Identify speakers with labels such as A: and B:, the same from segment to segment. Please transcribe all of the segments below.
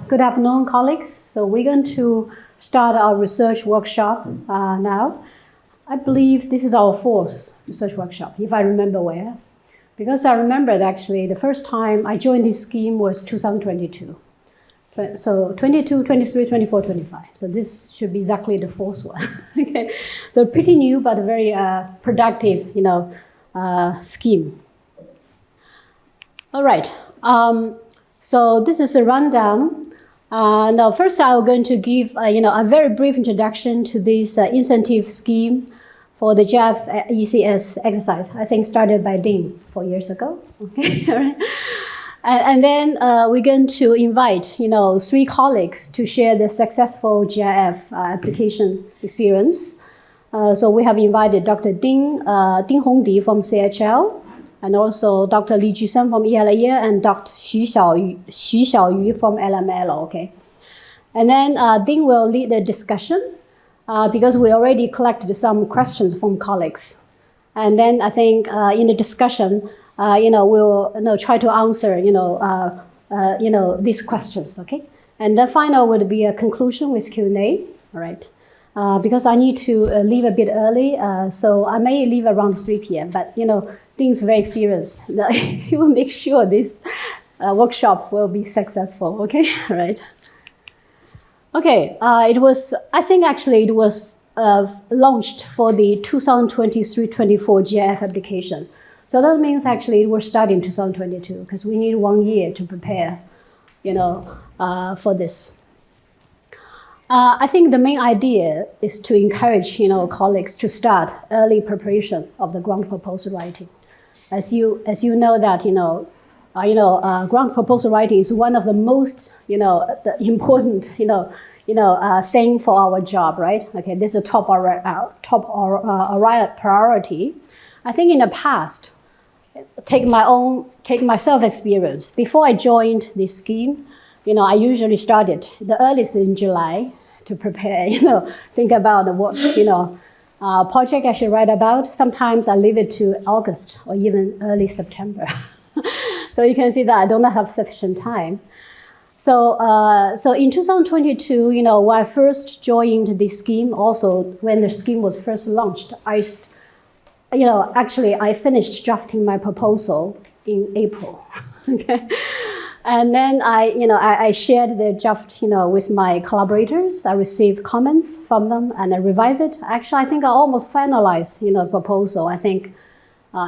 A: Good afternoon, colleagues. So we're going to start our research workshop now. I believe this is our fourth research workshop, if I remember well. Because I remembered actually the first time I joined this scheme was 2022. So 22, 23, 24, 25. So this should be exactly the fourth one. Okay. So pretty new, but very productive, scheme. All right. So this is a rundown. Now, first, I'm going to give a very brief introduction to this incentive scheme for the GRF ECS exercise. I think started by Dean 4 years ago. Okay, all right. And then we're going to invite 3 colleagues to share the successful GRF application experience. So we have invited Dr. Ding Hongdi from CHL, and also Dr. Li Jusen from ELA, and Dr. Xu Xiaoyu from LML, okay? And then Ding will lead the discussion because we already collected some questions from colleagues. And then I think in the discussion, we'll try to answer, these questions, okay? And the final would be a conclusion with Q&A, all right? Because I need to leave a bit early, so I may leave around 3 p.m., but, Ding's very experienced. He will make sure this workshop will be successful, okay? All right. Okay, I think actually it was launched for the 2023-24 GRF application. So that means actually it will start in 2022 because we need 1 year to prepare, for this. I think the main idea is to encourage, colleagues to start early preparation of the grant proposal writing. As you know that, grant proposal writing is one of the most, the important, thing for our job, right? Okay, this is a top priority. I think in the past, take myself experience. Before I joined this scheme, I usually started the earliest in July to prepare, think about what, project I should write about. Sometimes I leave it to August or even early September. So you can see that I don't have sufficient time. So in 2022, when I first joined this scheme, also when the scheme was first launched, actually I finished drafting my proposal in April. Okay. And then I shared the draft, with my collaborators. I received comments from them and I revised it. Actually, I think I almost finalized, the proposal, I think,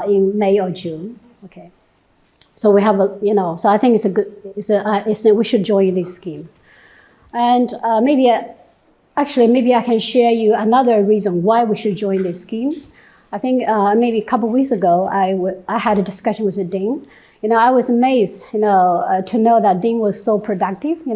A: in May or June. Okay. So we have so I think we should join this scheme. And maybe I can share you another reason why we should join this scheme. I think maybe a couple of weeks ago, I had a discussion with Ding. I was amazed, to know that Ding was so productive. He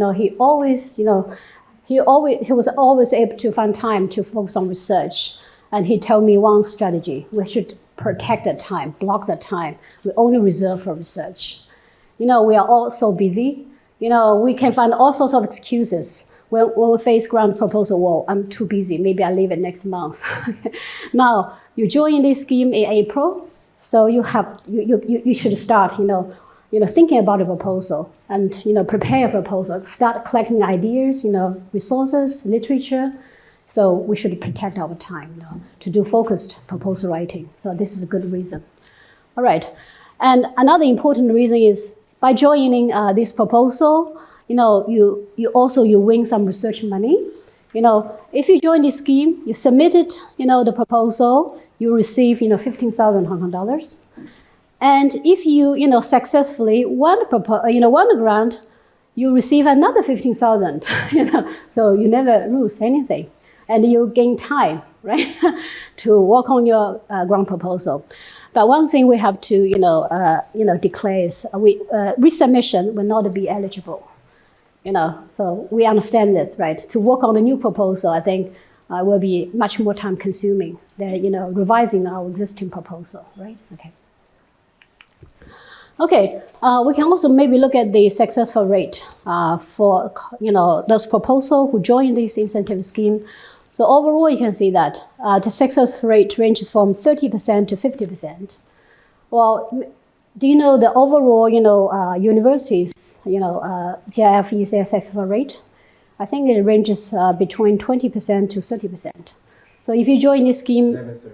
A: was always able to find time to focus on research. And he told me one strategy: we should protect the time, block the time. We only reserve for research. We are all so busy. We can find all sorts of excuses when we face grant proposal. Well, I'm too busy. Maybe I'll leave it next month. Now, you join this scheme in April. So you should start, thinking about a proposal and, prepare a proposal, start collecting ideas, resources, literature. So we should protect our time, to do focused proposal writing. So this is a good reason. All right. And another important reason is by joining this proposal, you win some research money. If you join this scheme, you submitted, the proposal, you receive, 15,000 Hong Kong dollars. And if you, successfully won the grant, you receive another 15,000, so you never lose anything. And you gain time, right, to work on your grant proposal. But one thing we have to, declare is resubmission will not be eligible. So we understand this, right? To work on the new proposal, I think, will be much more time consuming than, revising our existing proposal, right? Okay. Okay, we can also maybe look at the successful rate for, those proposals who join this incentive scheme. So overall, you can see that the success rate ranges from 30% to 50%. Well, do you know the overall, universities, GRF ECS successful rate? I think it ranges between 20% to 30%. So if you join this scheme,
B: never 30.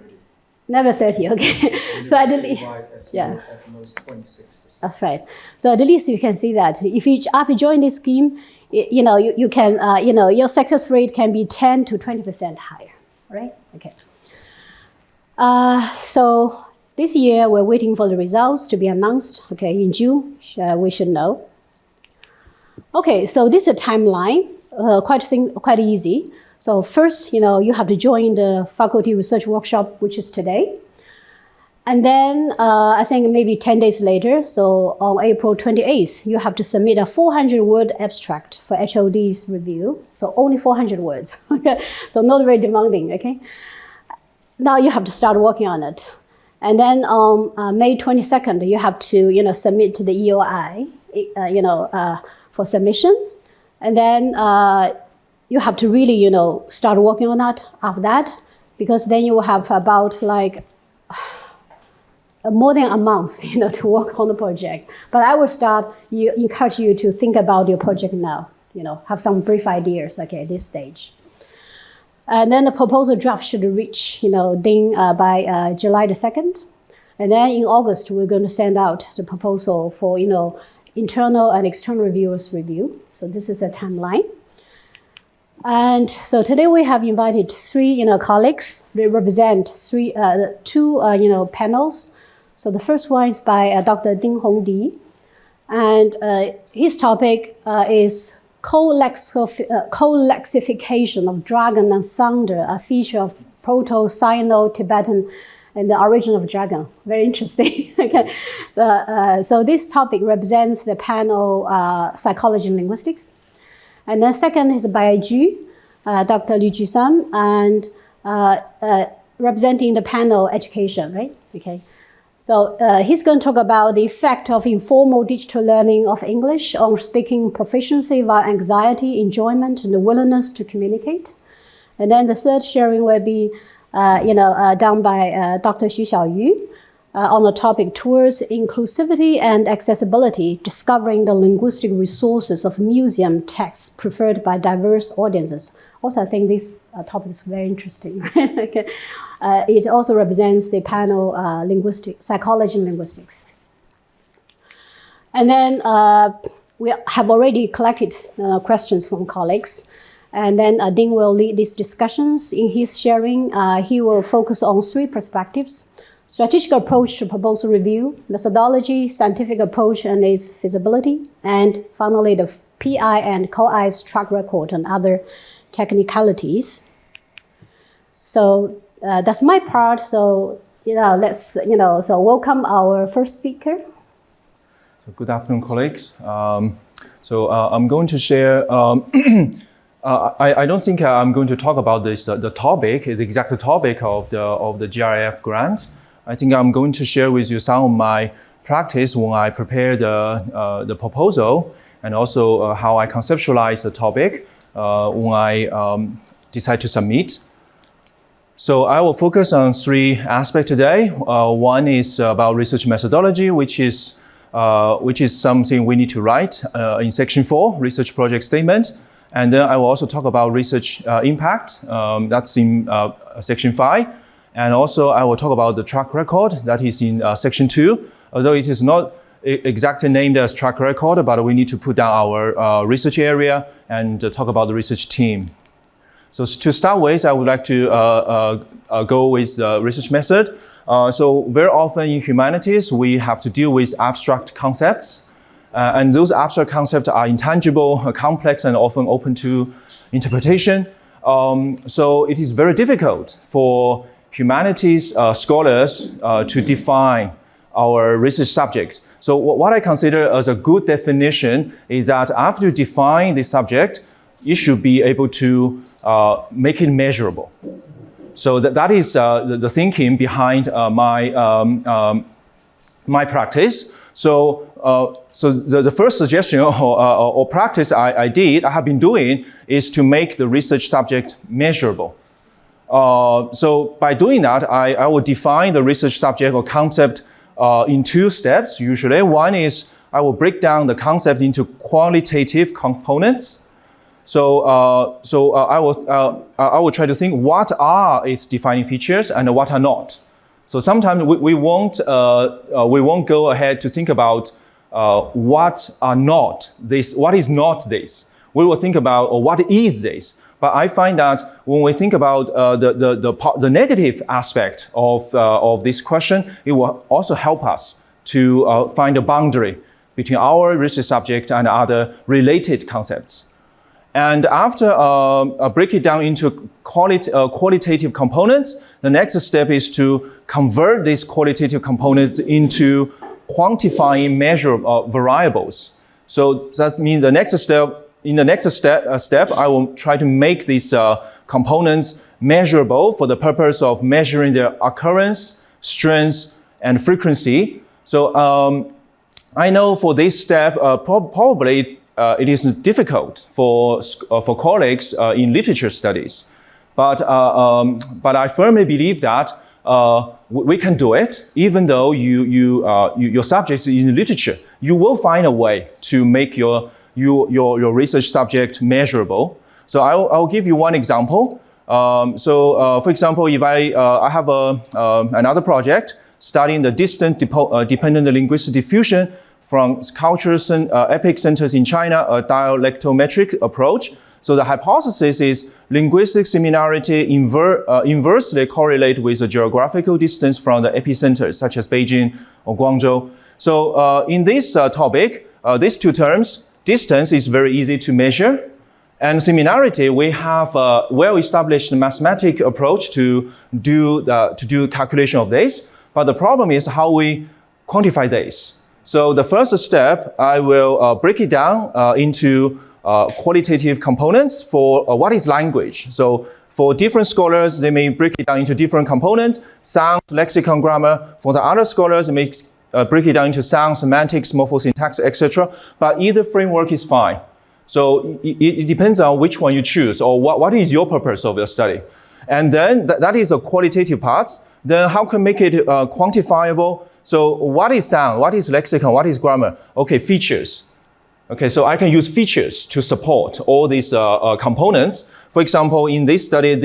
A: Never 30, okay. So at least,
B: at most 26%.
A: That's right. So at least you can see that if you after join this scheme, you can your success rate can be 10 to 20% higher, right? Okay. So this year we're waiting for the results to be announced. Okay, in June we should know. Okay, so this is a timeline, quite easy. So first, you have to join the faculty research workshop, which is today. And then I think maybe 10 days later, so on April 28th, you have to submit a 400-word abstract for HOD's review. So only 400 words, okay? So not very demanding, okay? Now you have to start working on it. And then on May 22nd, you have to, submit to the EOI, for submission. And then you have to really, start working on that after that, because then you will have about like more than a month, to work on the project. But I would encourage you to think about your project now, have some brief ideas, okay, at this stage. And then the proposal draft should reach, by July the 2nd. And then in August, we're going to send out the proposal for, internal and external reviewers review. So this is a timeline. And so today we have invited three, colleagues. They represent two, panels. So the first one is by Dr. Ding Hongdi, and his topic is co-lexification of dragon and thunder, a feature of Proto-Sino-Tibetan and the origin of dragon. Very interesting. Okay. So this topic represents the panel psychology and linguistics. And then second is by Dr. Liu Jusan, and representing the panel education, right? Okay. So he's going to talk about the effect of informal digital learning of English on speaking proficiency via anxiety, enjoyment, and the willingness to communicate. And then the third sharing will be, done by Dr. Xu Xiaoyu on the topic towards inclusivity and accessibility, discovering the linguistic resources of museum texts preferred by diverse audiences. Also, I think this topic is very interesting. Okay. It also represents the panel psychology and linguistics. And then we have already collected questions from colleagues. And then Ding will lead these discussions. In his sharing, he will focus on three perspectives: strategic approach to proposal review, methodology, scientific approach and its feasibility, and finally the PI and co-I's track record and other technicalities. So that's my part. So so welcome our first speaker.
B: So good afternoon, colleagues. I'm going to share. I don't think I'm going to talk about this the topic, the exact topic of the GRF grant. I think I'm going to share with you some of my practice when I prepare the proposal, and also how I conceptualize the topic when I decide to submit. So I will focus on three aspects today. One is about research methodology, which is something we need to write in section 4, research project statement. And then I will also talk about research impact, that's in section 5. And also I will talk about the track record, that is in section 2. Although it is not exactly named as track record, but we need to put down our research area and talk about the research team. So to start with, I would like to go with research method. So very often in humanities, we have to deal with abstract concepts. And those abstract concepts are intangible, complex, and often open to interpretation. So it is very difficult for humanities scholars to define our research subject. So what I consider as a good definition is that after you define the subject, you should be able to make it measurable. So that is the thinking behind my practice. So the first suggestion or practice I have been doing is to make the research subject measurable. So by doing that, I will define the research subject or concept in two steps usually. One is I will break down the concept into qualitative components. So I will try to think what are its defining features and what are not. So sometimes we won't go ahead to think about what are not this, what is not this. We will think about what is this. But I find that when we think about the negative aspect of this question, it will also help us to find a boundary between our research subject and other related concepts. And after break it down into qualitative components, the next step is to convert these qualitative components into quantifying measure variables. So that means the next step, in the next step, I will try to make these components measurable for the purpose of measuring their occurrence, strength, and frequency. So I know for this step, probably it is difficult for colleagues in literature studies, but I firmly believe that we can do it. Even though your subject is in literature, you will find a way to make your research subject measurable. So I'll give you one example. For example, if I have another project studying the distant dependent linguistic diffusion from cultural epic centers in China, a dialectometric approach. So the hypothesis is linguistic similarity inversely correlate with the geographical distance from the epicenters, such as Beijing or Guangzhou. So in this topic, these two terms, distance is very easy to measure, and similarity, we have a well-established mathematical approach to do calculation of this. But the problem is how we quantify this. So the first step, I will break it down into qualitative components for what is language. So for different scholars, they may break it down into different components, sound, lexicon, grammar. For the other scholars, they may break it down into sound, semantics, morphosyntax, etc. But either framework is fine. So it depends on which one you choose or what is your purpose of your study. And then that is a qualitative part. Then how can make it quantifiable? So what is sound? What is lexicon? What is grammar? Okay, features. Okay, so I can use features to support all these components. For example, in this study,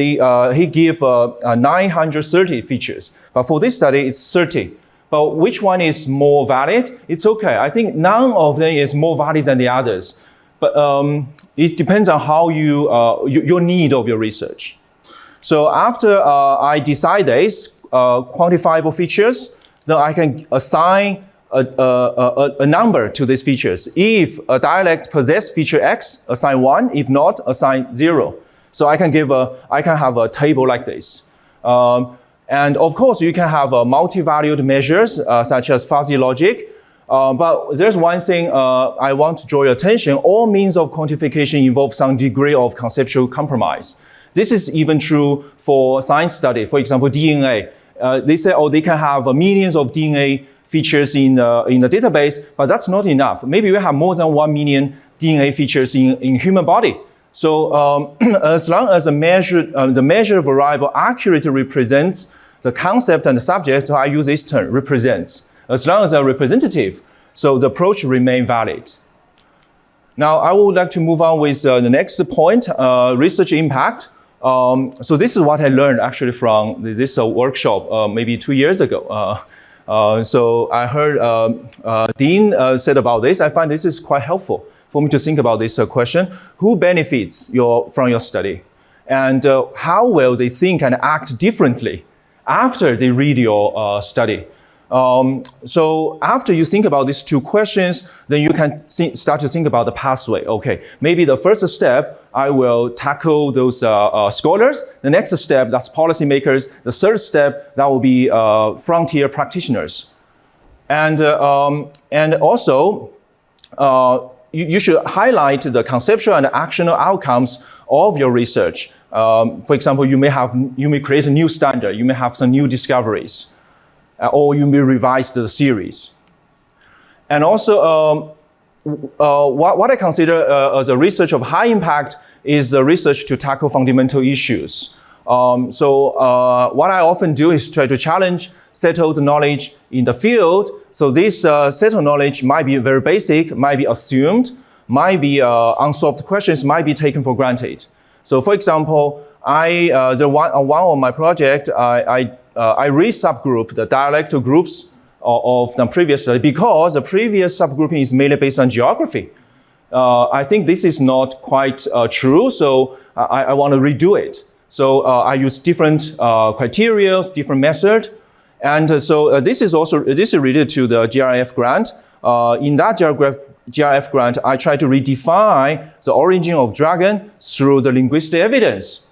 B: he gave 930 features. But for this study, it's 30. But which one is more valid? It's okay. I think none of them is more valid than the others. But it depends on how your need of your research. So after I decide this, quantifiable features, then I can assign a number to these features. If a dialect possesses feature X, assign 1. If not, assign 0. So I can have a table like this. And of course, you can have multi-valued measures such as fuzzy logic. But there's one thing I want to draw your attention. All means of quantification involve some degree of conceptual compromise. This is even true for science study. For example, DNA. They say, they can have millions of DNA features in the database, but that's not enough. Maybe we have more than 1 million DNA features in human body. So as long as the measured variable accurately represents the concept and the subject, so I use this term, represents. As long as they're representative, so the approach remains valid. Now, I would like to move on with the next point, research impact. So this is what I learned actually from this workshop maybe 2 years ago. So I heard Dean said about this. I find this is quite helpful for me to think about this question. Who benefits from your study? And how will they think and act differently after they read your study? So after you think about these two questions, then you can start to think about the pathway. Okay, maybe the first step, I will tackle those scholars. The next step, that's policymakers. The third step, that will be frontier practitioners. And also, you should highlight the conceptual and actionable outcomes of your research. For example, you may create a new standard. You may have some new discoveries. Or you may revise the series. And also, what I consider as a research of high impact is the research to tackle fundamental issues What I often do is try to challenge settled knowledge in the field. So this settled knowledge might be very basic, might be assumed, might be unsolved questions, might be taken for granted. So for example, one of my project, I re-subgroup the dialectal groups of the previous study because the previous subgrouping is mainly based on geography. I think this is not quite true, so I want to redo it. So I use different criteria, different method, and this is related to the GRF grant. In that GRF grant, I try to redefine the origin of dragon through the linguistic evidence.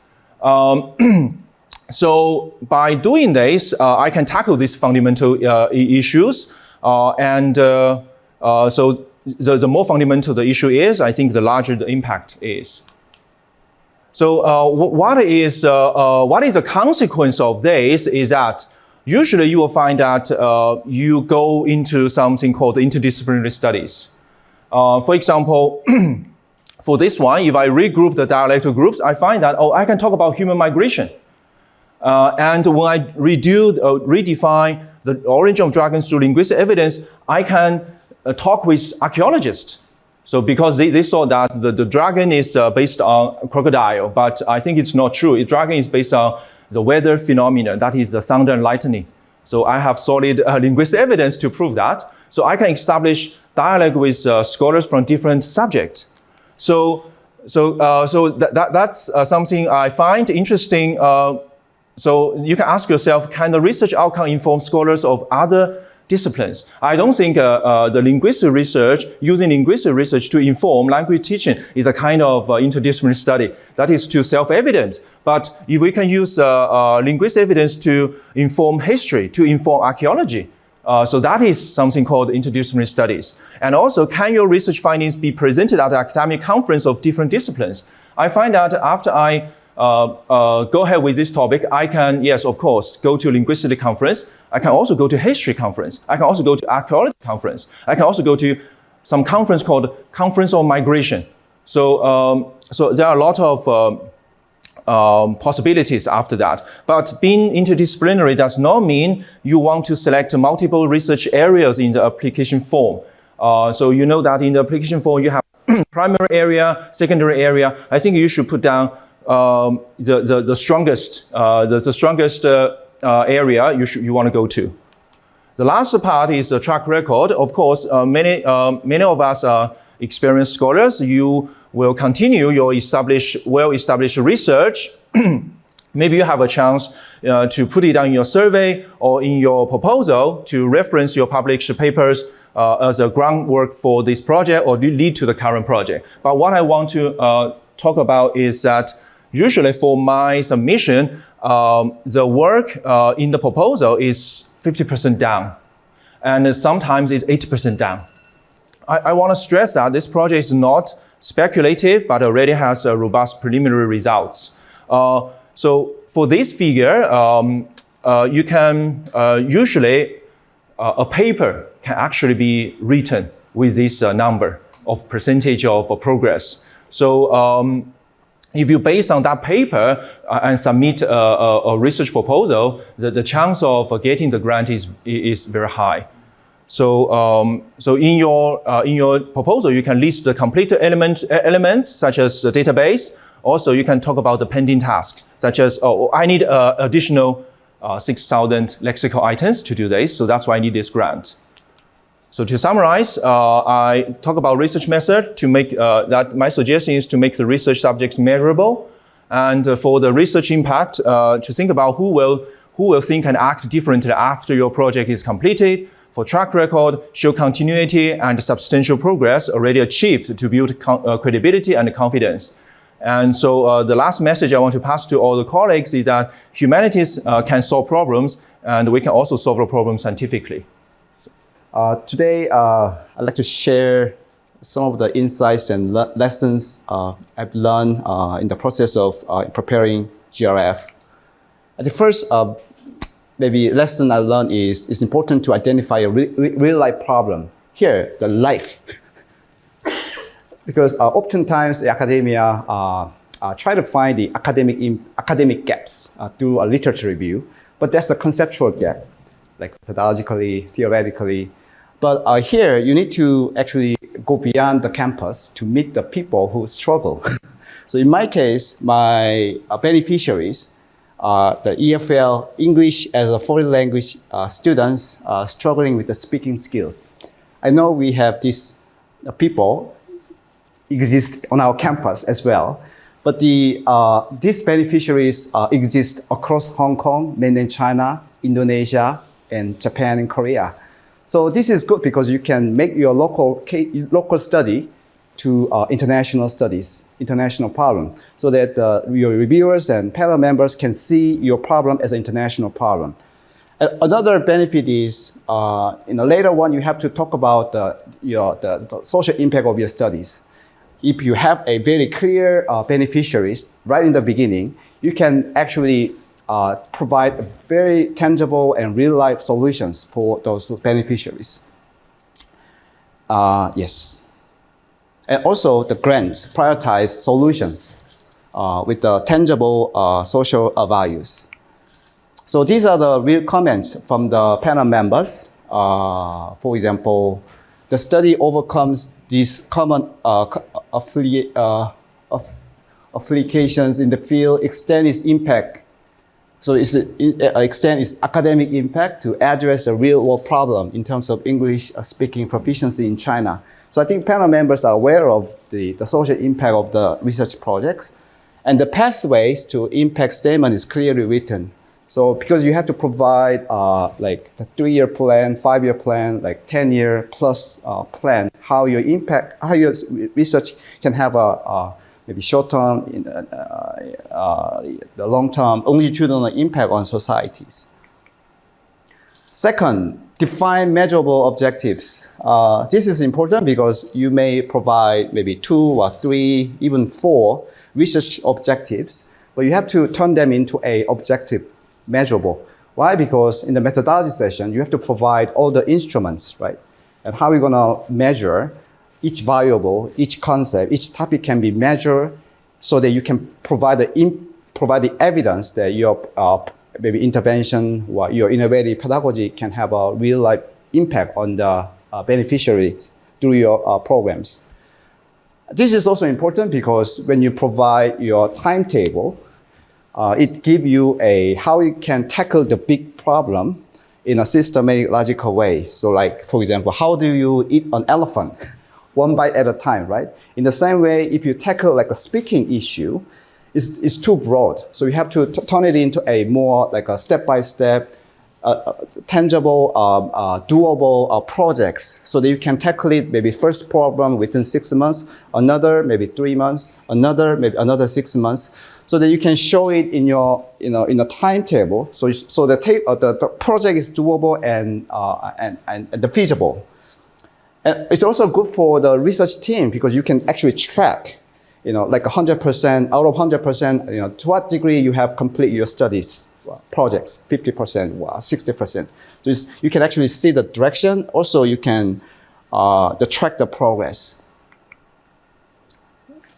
B: So by doing this, I can tackle these fundamental issues, so the more fundamental the issue is, I think the larger the impact is. So what is the consequence of this is that usually you will find that you go into something called interdisciplinary studies. For example, for this one, if I regroup the dialectal groups, I find that, I can talk about human migration. And when I redefine the origin of dragons through linguistic evidence, I can talk with archaeologists. So because they saw that the dragon is based on crocodile, but I think it's not true. The dragon is based on the weather phenomena, that is the thunder and lightning. So I have solid linguistic evidence to prove that. So I can establish dialogue with scholars from different subjects. So that's something I find interesting. So you can ask yourself, can the research outcome inform scholars of other disciplines? I don't think the linguistic research, using linguistic research to inform language teaching is a kind of interdisciplinary study. That is too self-evident. But if we can use linguistic evidence to inform history, to inform archaeology, so that is something called interdisciplinary studies. And also, can your research findings be presented at an academic conference of different disciplines? I find that after I go ahead with this topic, I can, yes, of course, go to linguistic conference. I can also go to history conference. I can also go to archaeology conference. I can also go to some conference called Conference on Migration. So there are a lot of possibilities after that. But being interdisciplinary does not mean you want to select multiple research areas in the application form. So you know that in the application form you have primary area, secondary area. I think you should put down the strongest area you want to go to. The last part is the track record. Of course, many of us are experienced scholars. You will continue your well-established research. Maybe you have a chance to put it on your survey or in your proposal to reference your published papers as a groundwork for this project or lead to the current project. But what I want to talk about is that usually for my submission, the work in the proposal is 50% down, and sometimes it's 80% down. I want to stress that this project is not speculative, but already has robust preliminary results. So for this figure, you can usually, a paper can actually be written with this number of percentage of progress. So if you base on that paper and submit a research proposal, the chance of getting the grant is very high. So in your proposal, you can list the complete elements such as the database. Also, you can talk about the pending tasks, such as, I need additional 6,000 lexical items to do this, so that's why I need this grant. So to summarize, I talk about research method to make that my suggestion is to make the research subjects measurable, and for the research impact, to think about who will think and act differently after your project is completed. For track record, show continuity and substantial progress already achieved to build credibility and confidence. And so the last message I want to pass to all the colleagues is that humanities can solve problems, and we can also solve the problem scientifically.
C: Today, I'd like to share some of the insights and lessons I've learned in the process of preparing GRF. The first maybe lesson I learned is it's important to identify a real-life problem. Here, the life. Because oftentimes the academia try to find the academic gaps through a literature review, but that's the conceptual gap, like methodologically, theoretically. But here, you need to actually go beyond the campus to meet the people who struggle. So in my case, my beneficiaries are the EFL, English as a foreign language students struggling with the speaking skills. I know we have these people exist on our campus as well, but these beneficiaries exist across Hong Kong, mainland China, Indonesia, and Japan and Korea. So this is good because you can make your local study to international studies, international problem, so that your reviewers and panel members can see your problem as an international problem. Another benefit is, in the later one, you have to talk about the social impact of your studies. If you have a very clear beneficiaries right in the beginning, you can actually provide very tangible and real-life solutions for those beneficiaries. Yes. And also the grants prioritize solutions with the tangible social values. So these are the real comments from the panel members. For example, the study overcomes these common affiliations in the field, extend its impact. So extend its academic impact to address a real-world problem in terms of English speaking proficiency in China. So I think panel members are aware of the social impact of the research projects, and the pathways to impact statement is clearly written. So because you have to provide like the 3-year plan, 5-year plan, like 10-year plus plan, how your research can have a maybe short-term, the long-term, longitudinal impact on societies. Second, define measurable objectives. This is important because you may provide maybe 2 or 3, even 4 research objectives, but you have to turn them into an objective measurable. Why? Because in the methodology session, you have to provide all the instruments, right? And how are we going to measure each variable, each concept, each topic can be measured so that you can provide the evidence that your maybe intervention or your innovative pedagogy can have a real-life impact on the beneficiaries through your programs. This is also important because when you provide your timetable, it gives you how you can tackle the big problem in a systematic, logical way. So like, for example, how do you eat an elephant? One bite at a time, right? In the same way, if you tackle like a speaking issue, it's too broad. So you have to turn it into a more like a step-by-step, tangible, doable projects so that you can tackle it maybe first problem within 6 months, another maybe 3 months, maybe another 6 months, so that you can show it in your in a timetable. So the project is doable and feasible. And it's also good for the research team because you can actually track, like 100%, out of 100%, to what degree you have complete your studies, projects, 50%, 60%. So you can actually see the direction. Also, you can track the progress.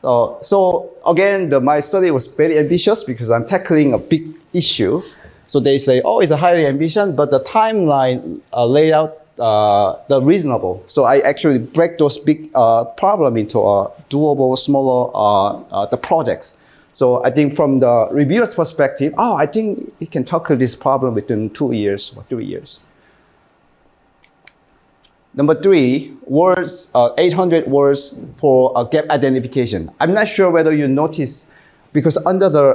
C: So again, my study was very ambitious because I'm tackling a big issue. So they say, oh, it's a highly ambitious, but the timeline layout the reasonable. So I actually break those big problem into doable, smaller the projects. So I think from the reviewer's perspective, I think we can tackle this problem within 2 years or 3 years. Number 3, words, 800 words for gap identification. I'm not sure whether you notice, because under the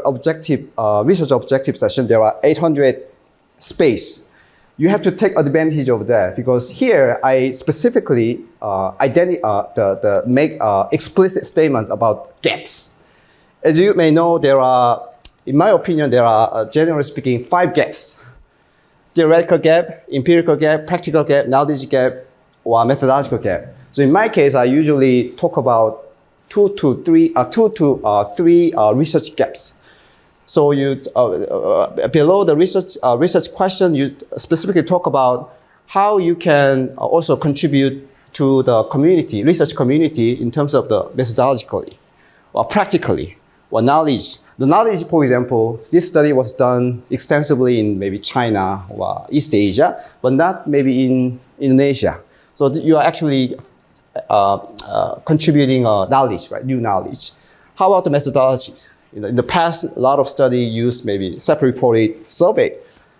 C: research objective session, there are 800 space. You have to take advantage of that because here I specifically make explicit statement about gaps. As you may know, there are, in my opinion, generally speaking, 5 gaps: theoretical gap, empirical gap, practical gap, knowledge gap, or methodological gap. So in my case, I usually talk about 2 to 3 research gaps. So you below the research question, you specifically talk about how you can also contribute to the community, research community, in terms of the methodologically or practically. Well, knowledge. The knowledge, for example, this study was done extensively in maybe China or East Asia, but not maybe in Indonesia. So you are actually contributing knowledge, right? New knowledge. How about the methodology? In the past, a lot of study used maybe self-reported survey,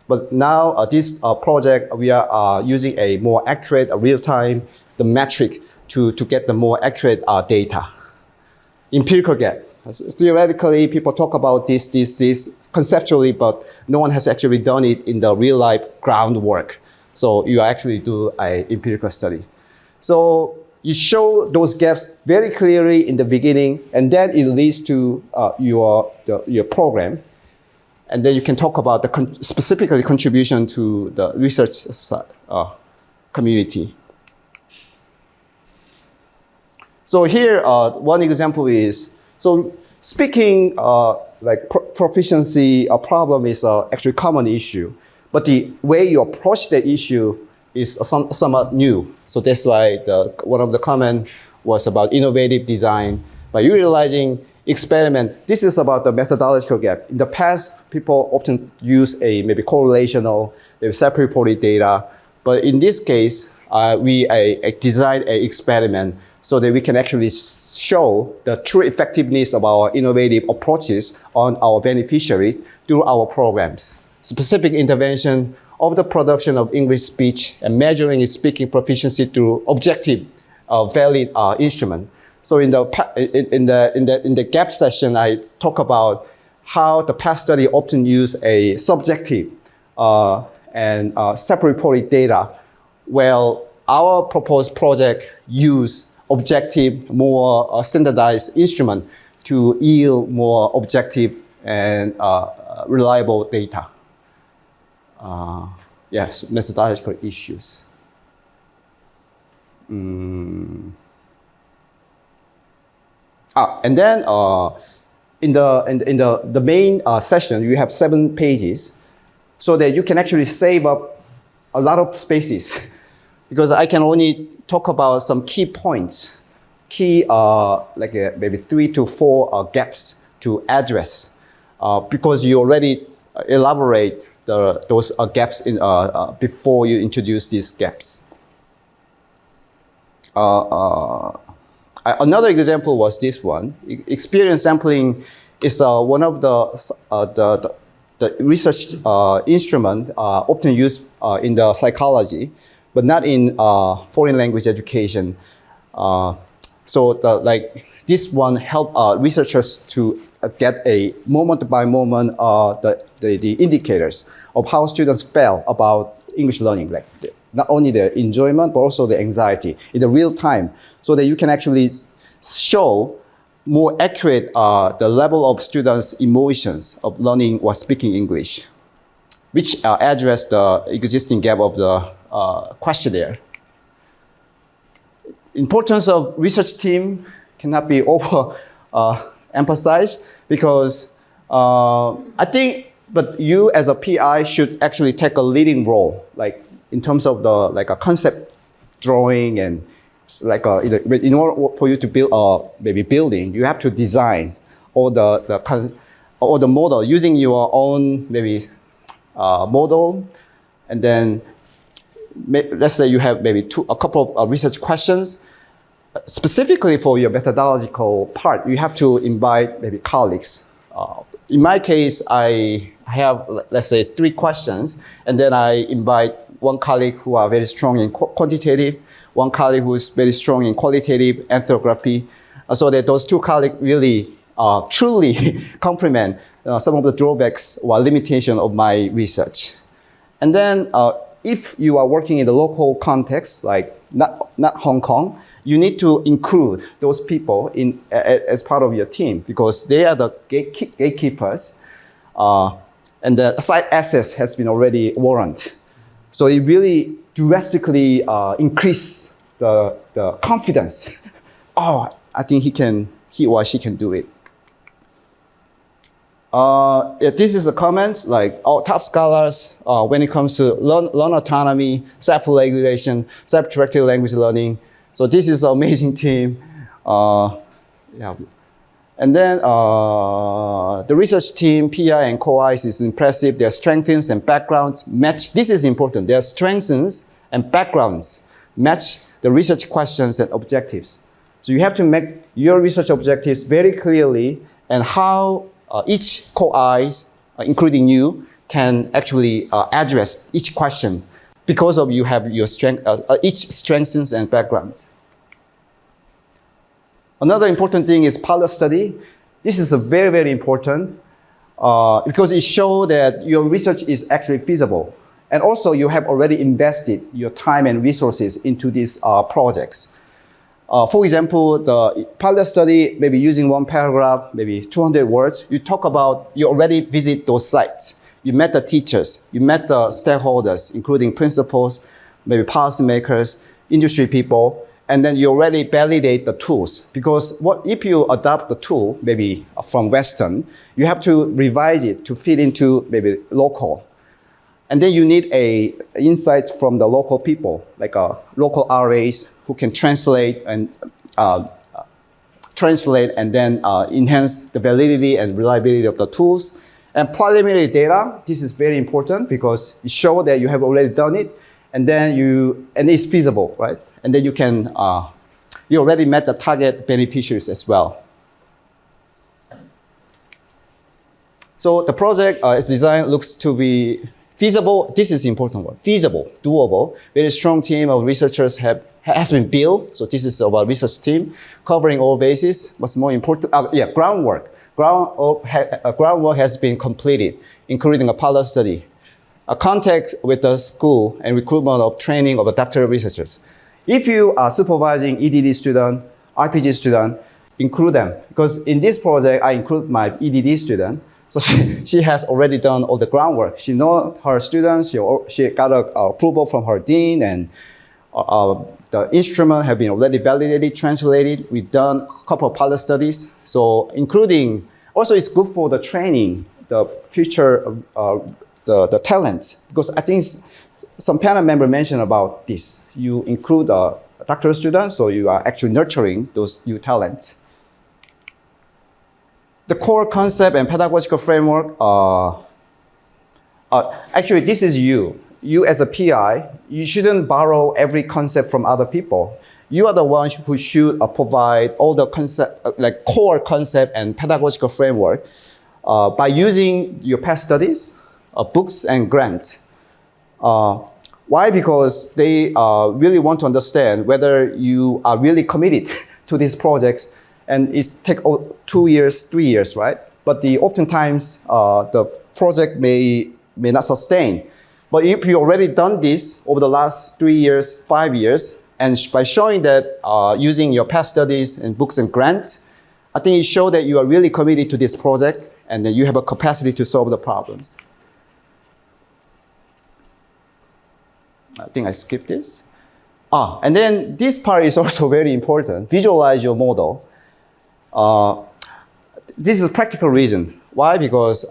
C: but now this project we are using a more accurate, real-time, the metric to get the more accurate data. Empirical gap. Theoretically, people talk about this conceptually, but no one has actually done it in the real life groundwork. So you actually do an empirical study. So you show those gaps very clearly in the beginning, and then it leads to your program. And then you can talk about the specifically contribution to the research community. So here, one example is, so speaking like proficiency problem is actually a common issue, but the way you approach the issue is somewhat new. So that's why one of the comment was about innovative design. By utilizing experiment, this is about the methodological gap. In the past, people often use a maybe correlational, maybe self-reported data, but in this case, we designed an experiment so that we can actually show the true effectiveness of our innovative approaches on our beneficiary through our programs. Specific intervention of the production of English speech and measuring its speaking proficiency through objective, valid instrument. So in the gap session, I talk about how the past study often use a subjective and self-reported data, while our proposed project use objective, more standardized instrument to yield more objective and reliable data. Yes, methodological issues. And then in the main session, you have 7 pages, so that you can actually save up a lot of spaces, because I can only talk about some key points, like maybe 3 to 4 gaps to address, because you already elaborate those gaps before you introduce these gaps. Another example was this one. Experience sampling is one of the research instrument often used in the psychology, but not in foreign language education. So this one helped researchers to get a moment by moment the indicators of how students felt about English learning, like not only the enjoyment, but also the anxiety in the real time, so that you can actually show more accurate the level of students' emotions of learning or speaking English, which address the existing gap of the questionnaire. Importance of research team cannot be emphasized, because I think, but you as a PI should actually take a leading role, like in terms of a concept drawing, and in order for you to build maybe building, you have to design all the model using your own maybe model, and then let's say you have maybe a couple of research questions. Specifically for your methodological part, you have to invite maybe colleagues. In my case, I have, let's say, 3 questions, and then I invite one colleague who are very strong in quantitative, one colleague who is very strong in qualitative ethnography, so that those 2 colleagues really truly complement some of the drawbacks or limitation of my research. And then if you are working in the local context, like not Hong Kong, you need to include those people as part of your team, because they are the gatekeepers, and the site access has been already warranted. So it really drastically increase the confidence. Oh, I think he or she can do it. This is a comment, like our top scholars when it comes to learn autonomy, self-regulation, self-directed language learning. So this is an amazing team. Yeah. And then the research team, PI and co-Is is impressive. Their strengths and backgrounds match. This is important. Their strengths and backgrounds match the research questions and objectives. So you have to make your research objectives very clearly and how each co-I, including you, can actually address each question because of you have your strength, each strengths and backgrounds. Another important thing is pilot study. This is a very, very important because it shows that your research is actually feasible. And also you have already invested your time and resources into these projects. For example, the pilot study, maybe using one paragraph, maybe 200 words, you talk about, you already visit those sites. You met the teachers, you met the stakeholders, including principals, maybe policymakers, industry people, and then you already validate the tools. Because if you adopt the tool, maybe from Western, you have to revise it to fit into maybe local. And then you need insights from the local people, like local RAs who can translate and then enhance the validity and reliability of the tools. And preliminary data, this is very important because it shows that you have already done it, and then it's feasible, right? And then you already met the target beneficiaries as well. So the project is designed, looks to be feasible. This is the important word, feasible, doable. Very strong team of researchers has been built. So this is our research team covering all bases. What's more important, groundwork. Groundwork has been completed, including a pilot study, a contact with the school and recruitment of training of doctoral researchers. If you are supervising EDD student, RPG student, include them. Because in this project, I include my EDD student. So she has already done all the groundwork. She knows her students, she got approval from her dean, and the instrument have been already validated, translated. We've done a couple of pilot studies. So including, also it's good for the training, the future, the talents. Because I think some panel member mentioned about this. You include a doctoral student, so you are actually nurturing those new talents. The core concept and pedagogical framework, actually this is you. You as a PI, you shouldn't borrow every concept from other people. You are the ones who should provide all the concept, like core concept and pedagogical framework by using your past studies, books and grants. Why? Because they really want to understand whether you are really committed to these projects, and it takes 2 years, 3 years, right? But oftentimes the project may not sustain. But if you already done this over the last 3 years, 5 years, and by showing that using your past studies and books and grants, I think it shows that you are really committed to this project and that you have a capacity to solve the problems. I think I skipped this. And then this part is also very important. Visualize your model. This is a practical reason. Why? Because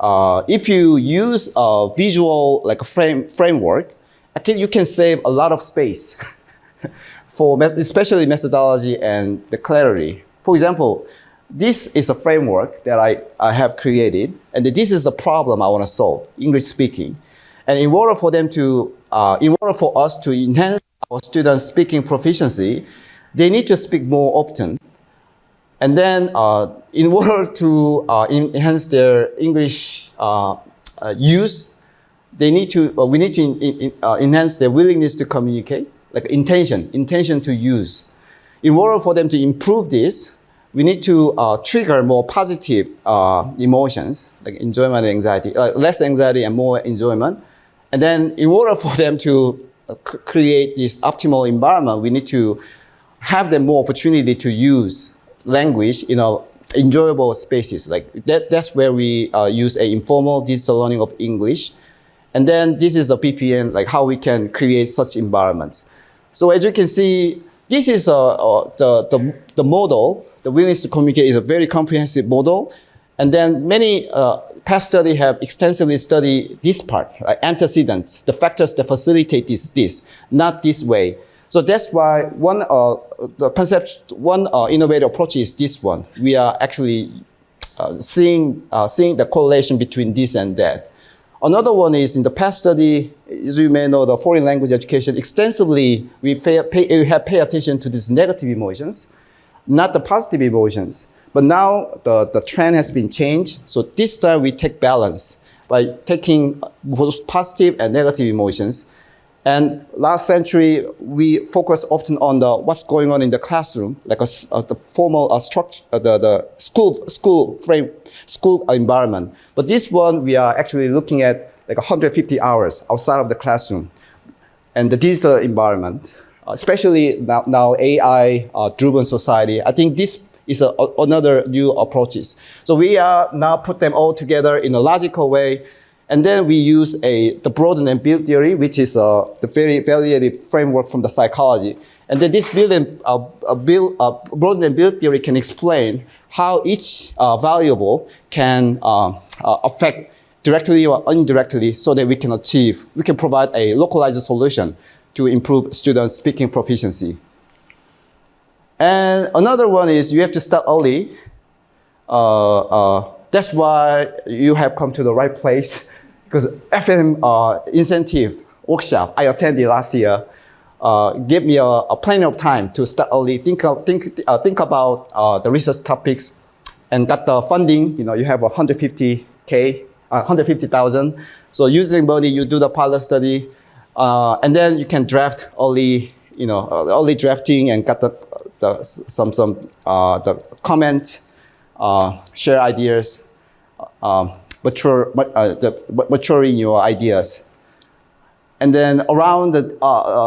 C: if you use a visual, like a framework, you can save a lot of space for especially methodology and the clarity. For example, this is a framework that I have created, and this is the problem I want to solve, English speaking. And in order for us to enhance our students' speaking proficiency, they need to speak more often. And then in order to enhance their English use, we need to enhance their willingness to communicate, like intention to use. In order for them to improve this, we need to trigger more positive emotions, like enjoyment and anxiety, less anxiety and more enjoyment. And then in order for them to create this optimal environment, we need to have them more opportunity to use language in enjoyable spaces. Like that's where we use an informal digital learning of English. And then this is a PPN, like how we can create such environments. So as you can see, this is the model. The willingness to communicate is a very comprehensive model. And then many past studies have extensively studied this part, like antecedents, the factors that facilitate this, not this way. So that's why one innovative approach is this one. We are actually seeing the correlation between this and that. Another one is in the past study, as you may know, the foreign language education extensively, we have pay attention to these negative emotions, not the positive emotions. But now the trend has been changed. So this time we take balance by taking both positive and negative emotions. And last century, we focus often on what's going on in the classroom, like the formal structure, the school environment. But this one, we are actually looking at like 150 hours outside of the classroom and the digital environment, especially now AI-driven society. I think this is another new approaches. So we are now put them all together in a logical way. And then we use the broaden and build theory, which is the very validated framework from the psychology. And then this broaden and build theory can explain how each variable can affect directly or indirectly so that we can provide a localized solution to improve students' speaking proficiency. And another one is you have to start early. That's why you have come to the right place. Because FM incentive workshop I attended last year gave me plenty of time to start early, think about the research topics, and got the funding. You know, you have 150,000. So using money, you do the pilot study, and then you can draft early drafting and got the comments, share ideas. Maturing your ideas. And then around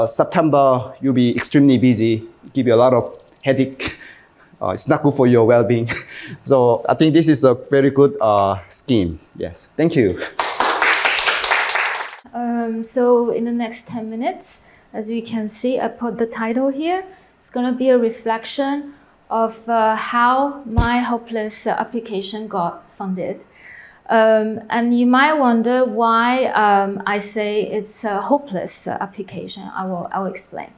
C: September, you'll be extremely busy, give you a lot of headache. It's not good for your well-being. So I think this is a very good scheme. Yes, thank you.
D: So in the next 10 minutes, as you can see, I put the title here. It's going to be a reflection of how my hopeless application got funded. And you might wonder why I say it's a hopeless application. I will explain.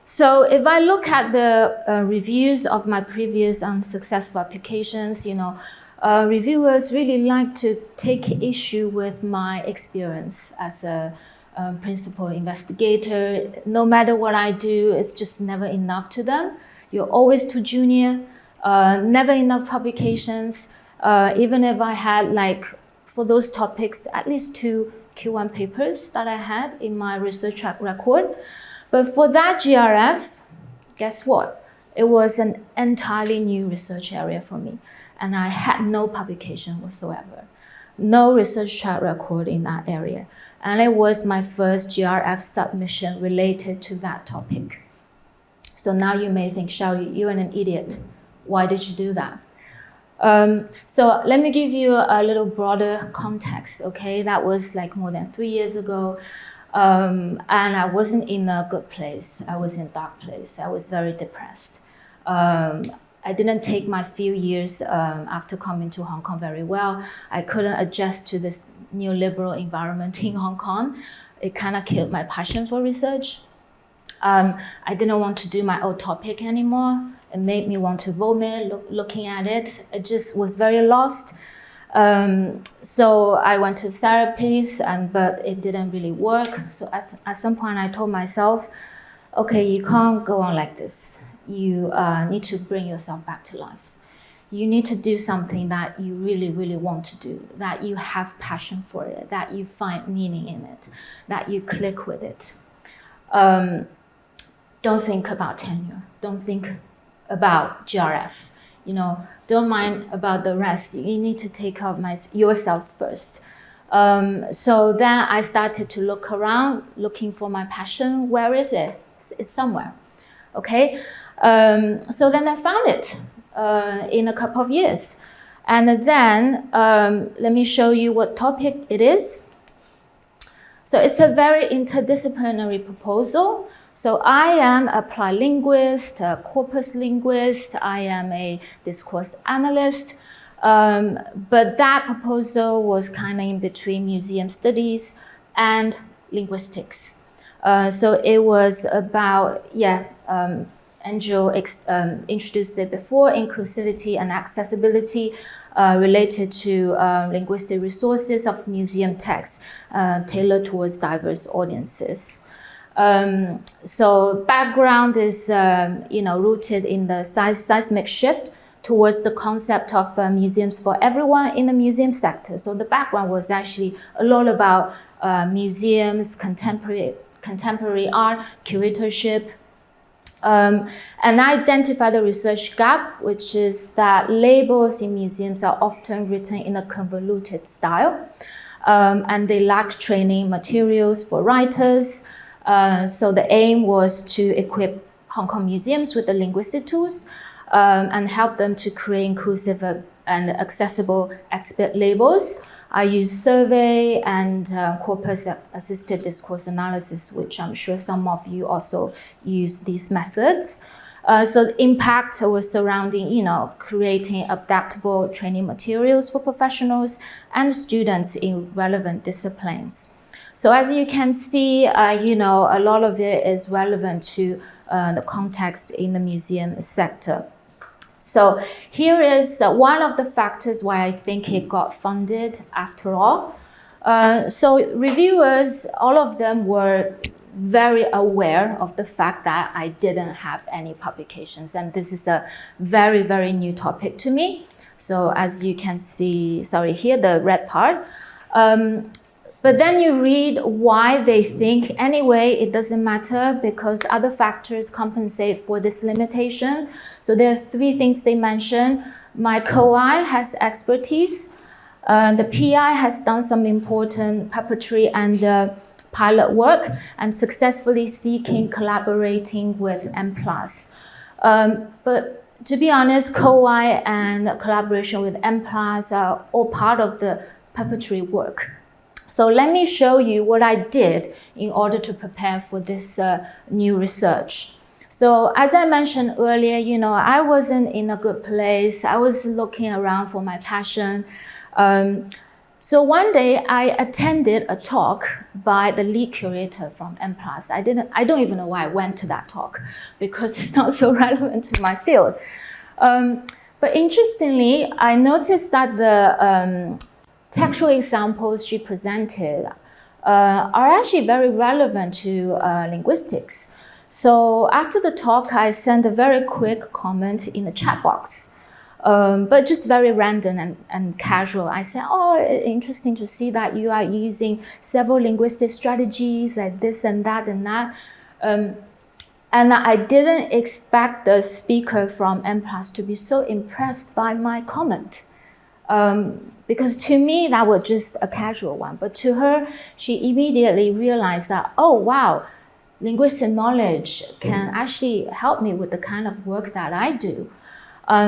D: So if I look at the reviews of my previous unsuccessful applications, reviewers really like to take issue with my experience as a principal investigator. No matter what I do, it's just never enough to them. You're always too junior, never enough publications. Even if I had, for those topics, at least 2 Q1 papers that I had in my research track record. But for that GRF, guess what? It was an entirely new research area for me. And I had no publication whatsoever. No research track record in that area. And it was my first GRF submission related to that topic. So now you may think, Xiaoyu, you're an idiot. Why did you do that? So let me give you a little broader context, okay? That was more than 3 years ago. And I wasn't in a good place. I was in a dark place. I was very depressed. I didn't take my few years after coming to Hong Kong very well. I couldn't adjust to this neoliberal environment in Hong Kong. It kind of killed my passion for research. I didn't want to do my old topic anymore. It made me want to vomit looking at it. It just was very lost. So I went to therapies, but it didn't really work. So at some point I told myself, okay, you can't go on like this. You need to bring yourself back to life. You need to do something that you really, really want to do, that you have passion for it, that you find meaning in it, that you click with it. Don't think about tenure. Don't think about GRF. Don't mind about the rest. You need to take care of yourself first. So then I started to look around, looking for my passion. Where is it? It's somewhere. Okay. So then I found it in a couple of years. And then let me show you what topic it is. So it's a very interdisciplinary proposal. So I am a applied linguist, a corpus linguist, I am a discourse analyst, but that proposal was kind of in between museum studies and linguistics. So it was about, Angel introduced it before, inclusivity and accessibility related to linguistic resources of museum texts tailored towards diverse audiences. So background is rooted in the seismic shift towards the concept of museums for everyone in the museum sector. So the background was actually a lot about museums, contemporary art, curatorship, and I identified the research gap, which is that labels in museums are often written in a convoluted style, and they lack training materials for writers. So the aim was to equip Hong Kong museums with the linguistic tools and help them to create inclusive and accessible expert labels. I use survey and corpus-assisted discourse analysis, which I'm sure some of you also use these methods. So the impact was surrounding, creating adaptable training materials for professionals and students in relevant disciplines. So as you can see, a lot of it is relevant to the context in the museum sector. So here is one of the factors why I think it got funded after all. So reviewers, all of them were very aware of the fact that I didn't have any publications. And this is a very, very new topic to me. So as you can see, here, the red part. But then you read why they think anyway, it doesn't matter because other factors compensate for this limitation. So there are 3 things they mention. My co-I has expertise. The PI has done some important preparatory and pilot work and successfully collaborating with M+. But to be honest, co-I and collaboration with M+ are all part of the preparatory work. So let me show you what I did in order to prepare for this new research. So as I mentioned earlier, I wasn't in a good place. I was looking around for my passion. So one day I attended a talk by the lead curator from M+. I don't even know why I went to that talk because it's not so relevant to my field. But interestingly, I noticed that the textual examples she presented are actually very relevant to linguistics. So after the talk, I sent a very quick comment in the chat box, but just very random and casual. I said, interesting to see that you are using several linguistic strategies like this and that and that. And I didn't expect the speaker from M+ to be so impressed by my comment. Because to me, that was just a casual one. But to her, she immediately realized that, oh, wow, linguistic knowledge can actually help me with the kind of work that I do.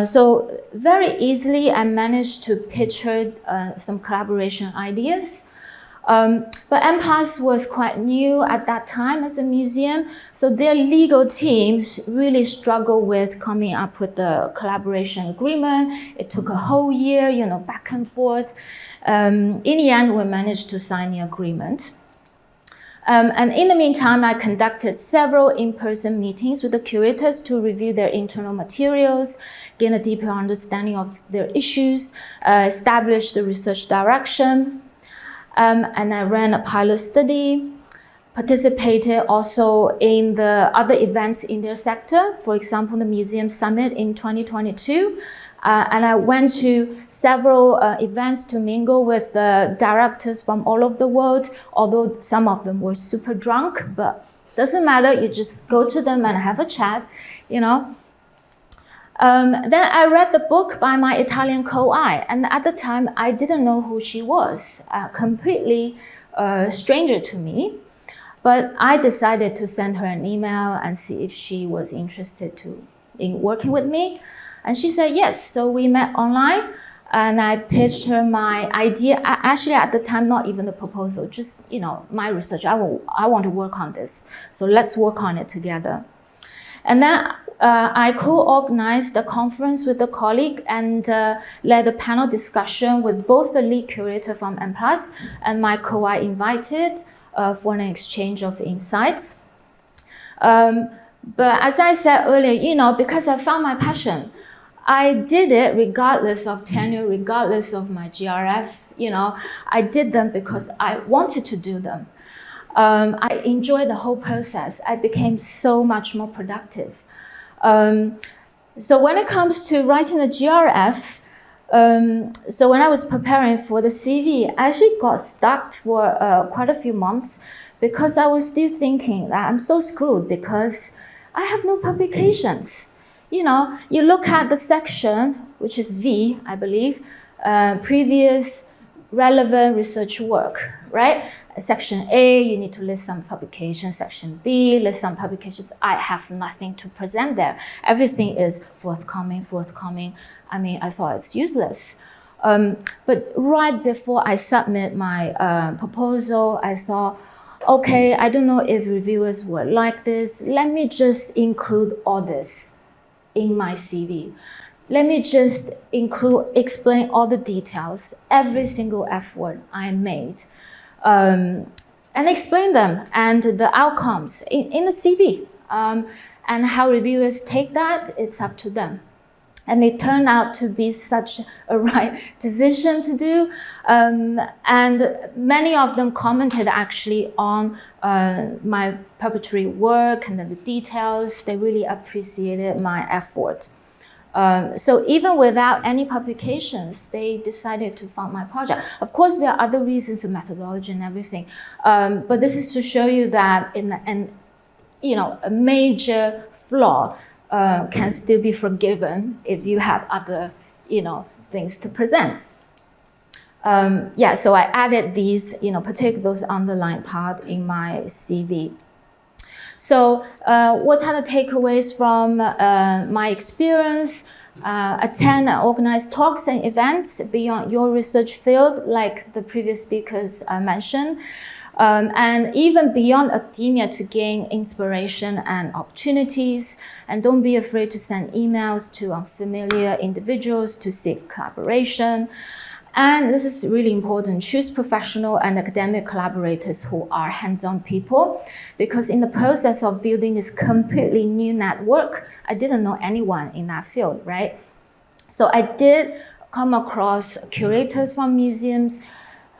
D: So very easily, I managed to pitch her some collaboration ideas. But M+ was quite new at that time as a museum, so their legal teams really struggled with coming up with the collaboration agreement. It took a whole year, back and forth. In the end, we managed to sign the agreement. And in the meantime, I conducted several in-person meetings with the curators to review their internal materials, gain a deeper understanding of their issues, establish the research direction. And I ran a pilot study, participated also in the other events in their sector, for example, the Museum Summit in 2022. And I went to several events to mingle with directors from all over the world, although some of them were super drunk, but doesn't matter, you just go to them and have a chat, Then I read the book by my Italian co-I, and at the time I didn't know who she was, completely stranger to me. But I decided to send her an email and see if she was interested in working with me. And she said yes. So we met online and I pitched her my idea. Actually, at the time, not even the proposal, just my research. I want to work on this. So let's work on it together. And then I co-organized a conference with a colleague and led a panel discussion with both the lead curator from M+ and my co-I invited for an exchange of insights. But as I said earlier, you know, because I found my passion, I did it regardless of tenure, regardless of my GRF. You know, I did them because I wanted to do them. I enjoyed the whole process. I became so much more productive. So when it comes to writing the GRF, so when I was preparing for the CV, I actually got stuck for quite a few months because I was still thinking that I'm so screwed because I have no publications. You know, you look at the section, which is V, I believe, previous relevant research work, right? Section A, you need to list some publications. Section B, list some publications. I have nothing to present there. Everything is forthcoming. I mean, I thought it's useless. But right before I submit my proposal, I thought, okay, I don't know if reviewers would like this. Let me just include all this in my CV. Let me just explain all the details, every single effort I made, and explain them and the outcomes in the CV. And how reviewers take that, it's up to them. And it turned out to be such a right decision to do. And many of them commented actually on my preparatory work and then the details. They really appreciated my effort. So even without any publications, they decided to fund my project. Of course, there are other reasons, the methodology and everything. But this is to show you that a major flaw can still be forgiven if you have other, things to present. So I added these, particularly those underlined part in my CV. So what are the takeaways from my experience? Attend and organize talks and events beyond your research field, like the previous speakers mentioned. And even beyond academia to gain inspiration and opportunities. And don't be afraid to send emails to unfamiliar individuals to seek collaboration. And this is really important, choose professional and academic collaborators who are hands-on people, because in the process of building this completely new network, I didn't know anyone in that field, right? So I did come across curators from museums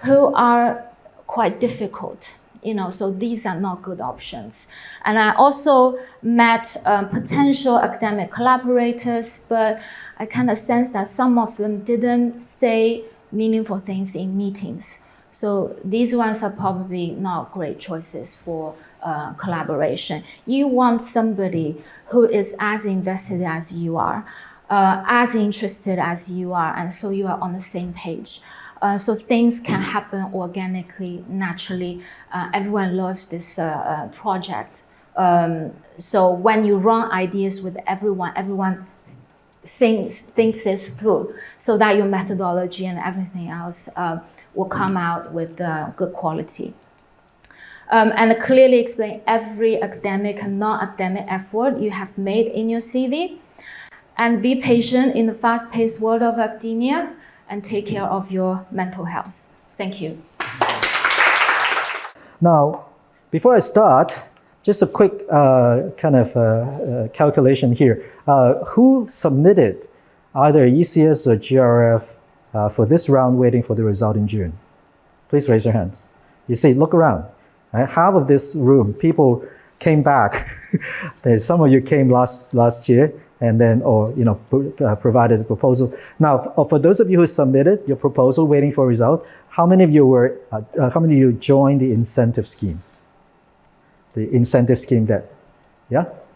D: who are quite difficult, so these are not good options. And I also met potential academic collaborators, but I kind of sensed that some of them didn't say meaningful things in meetings. So these ones are probably not great choices for collaboration. You want somebody who is as invested as you are, as interested as you are, and so you are on the same page. So things can happen organically, naturally. Everyone loves this project. So when you run ideas with everyone thinks this through, so that your methodology and everything else will come out with good quality. And clearly explain every academic and non-academic effort you have made in your CV. And be patient in the fast-paced world of academia, and take care of your mental health. Thank you.
E: Now, before I start, just a quick calculation here. Who submitted either ECS or GRF for this round waiting for the result in June? Please raise your hands. You see, look around. Right? Half of this room, people came back. There's some of you came last year, and then, provided a proposal. Now, for those of you who submitted your proposal waiting for a result, how many of you joined the incentive scheme? The incentive scheme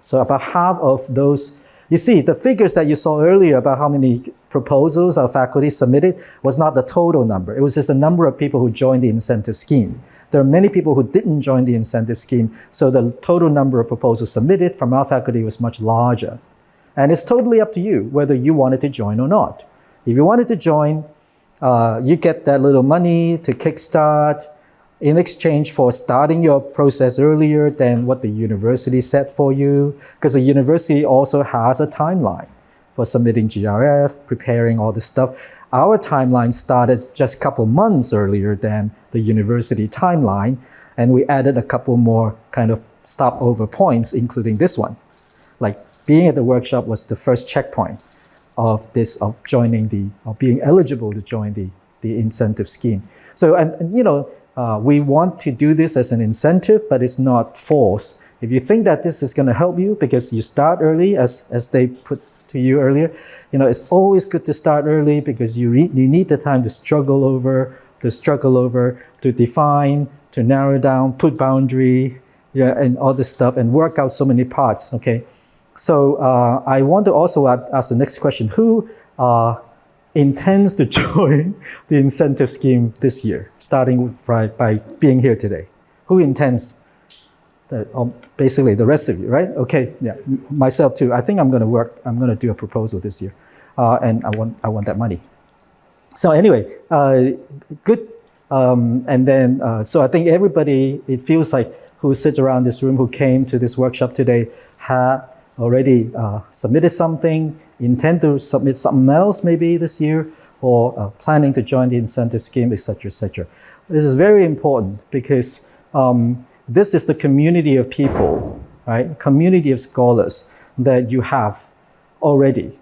E: so about half of those, you see, the figures that you saw earlier about how many proposals our faculty submitted was not the total number. It was just the number of people who joined the incentive scheme. There are many people who didn't join the incentive scheme, so the total number of proposals submitted from our faculty was much larger. And it's totally up to you whether you wanted to join or not. If you wanted to join, you get that little money to kickstart in exchange for starting your process earlier than what the university set for you, because the university also has a timeline for submitting GRF, preparing all this stuff. Our timeline started just a couple months earlier than the university timeline, and we added a couple more kind of stopover points, including this one. Like being at the workshop was the first checkpoint of being eligible to join the incentive scheme. So, and we want to do this as an incentive, but it's not forced. If you think that this is going to help you because you start early, as they put to you earlier, it's always good to start early because you need the time to struggle over, to define, to narrow down, put boundary, and all this stuff, and work out so many parts, okay? So I want to also ask the next question. Who intends to join the incentive scheme this year, starting by being here today? Who intends? Basically, the rest of you, right? Okay, yeah, myself too. I think I'm going to do a proposal this year, and I want that money. So anyway, good. And then, so I think everybody, it feels like, who sits around this room, who came to this workshop today, had already submitted something, intend to submit something else maybe this year, or planning to join the incentive scheme, etc., etc. This is very important because this is the community of people, right? Community of scholars that you have already,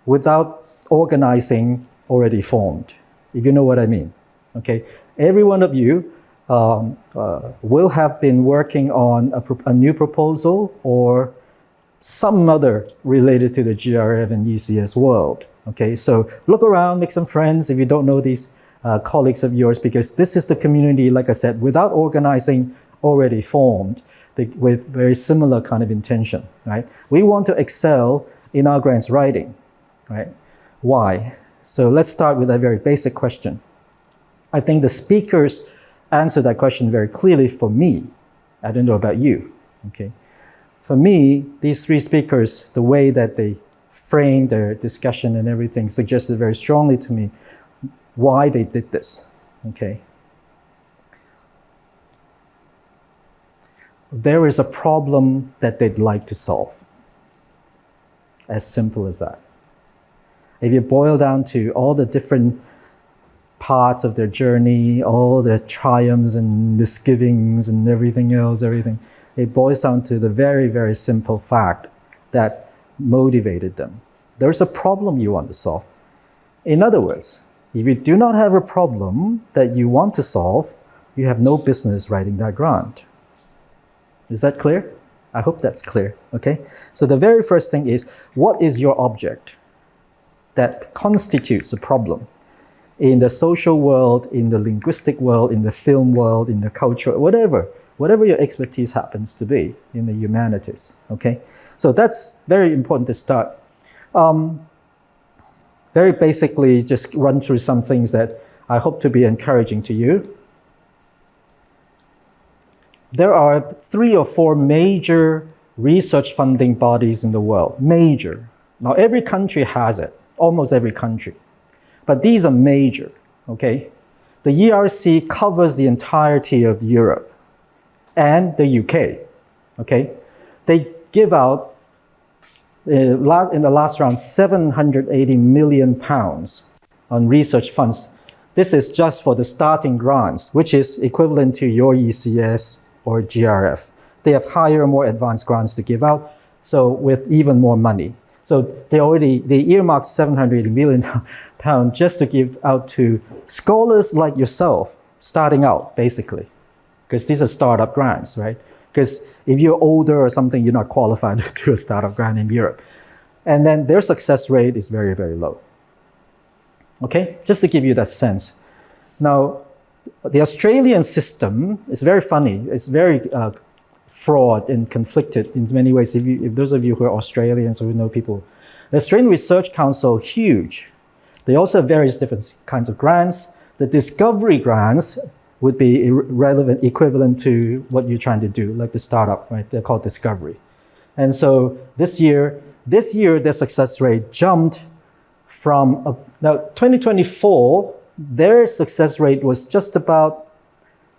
E: without organizing, already formed, if you know what I mean, okay? Every one of you will have been working on a new proposal or some other related to the GRF and ECS world, okay? So look around, make some friends if you don't know these colleagues of yours, because this is the community, like I said, without organizing, already formed with very similar kind of intention, right? We want to excel in our grants writing, right? Why? So let's start with a very basic question. I think the speakers answered that question very clearly for me. I don't know about you, okay? For me, these three speakers, the way that they framed their discussion and everything suggested very strongly to me why they did this, okay? There is a problem that they'd like to solve. As simple as that. If you boil down to all the different parts of their journey, all their triumphs and misgivings and everything else, it boils down to the very, very simple fact that motivated them. There's a problem you want to solve. In other words, if you do not have a problem that you want to solve, you have no business writing that grant. Is that clear? I hope that's clear, okay? So the very first thing is, what is your object that constitutes a problem? In the social world, in the linguistic world, in the film world, in the culture, whatever your expertise happens to be in the humanities, okay? So that's very important to start. Very basically, just run through some things that I hope to be encouraging to you. There are 3 or 4 major research funding bodies in the world, major. Now every country has it, almost every country. But these are major, okay? The ERC covers the entirety of Europe and the UK, okay? They give out, in the last round, £780 million on research funds. This is just for the starting grants, which is equivalent to your ECS or GRF. They have higher, more advanced grants to give out, so with even more money. So they earmarked £780 million just to give out to scholars like yourself, starting out, basically. Because these are startup grants, right? Because if you're older or something, you're not qualified to do a startup grant in Europe. And then their success rate is very, very low. Okay, just to give you that sense. Now, the Australian system is very funny. It's very fraud and conflicted in many ways. If those of you who are Australians or who know people, the Australian Research Council, huge. They also have various different kinds of grants. The discovery grants would be equivalent to what you're trying to do, like the startup, right? They're called discovery. And so this year, their success rate jumped from, now 2024, their success rate was just about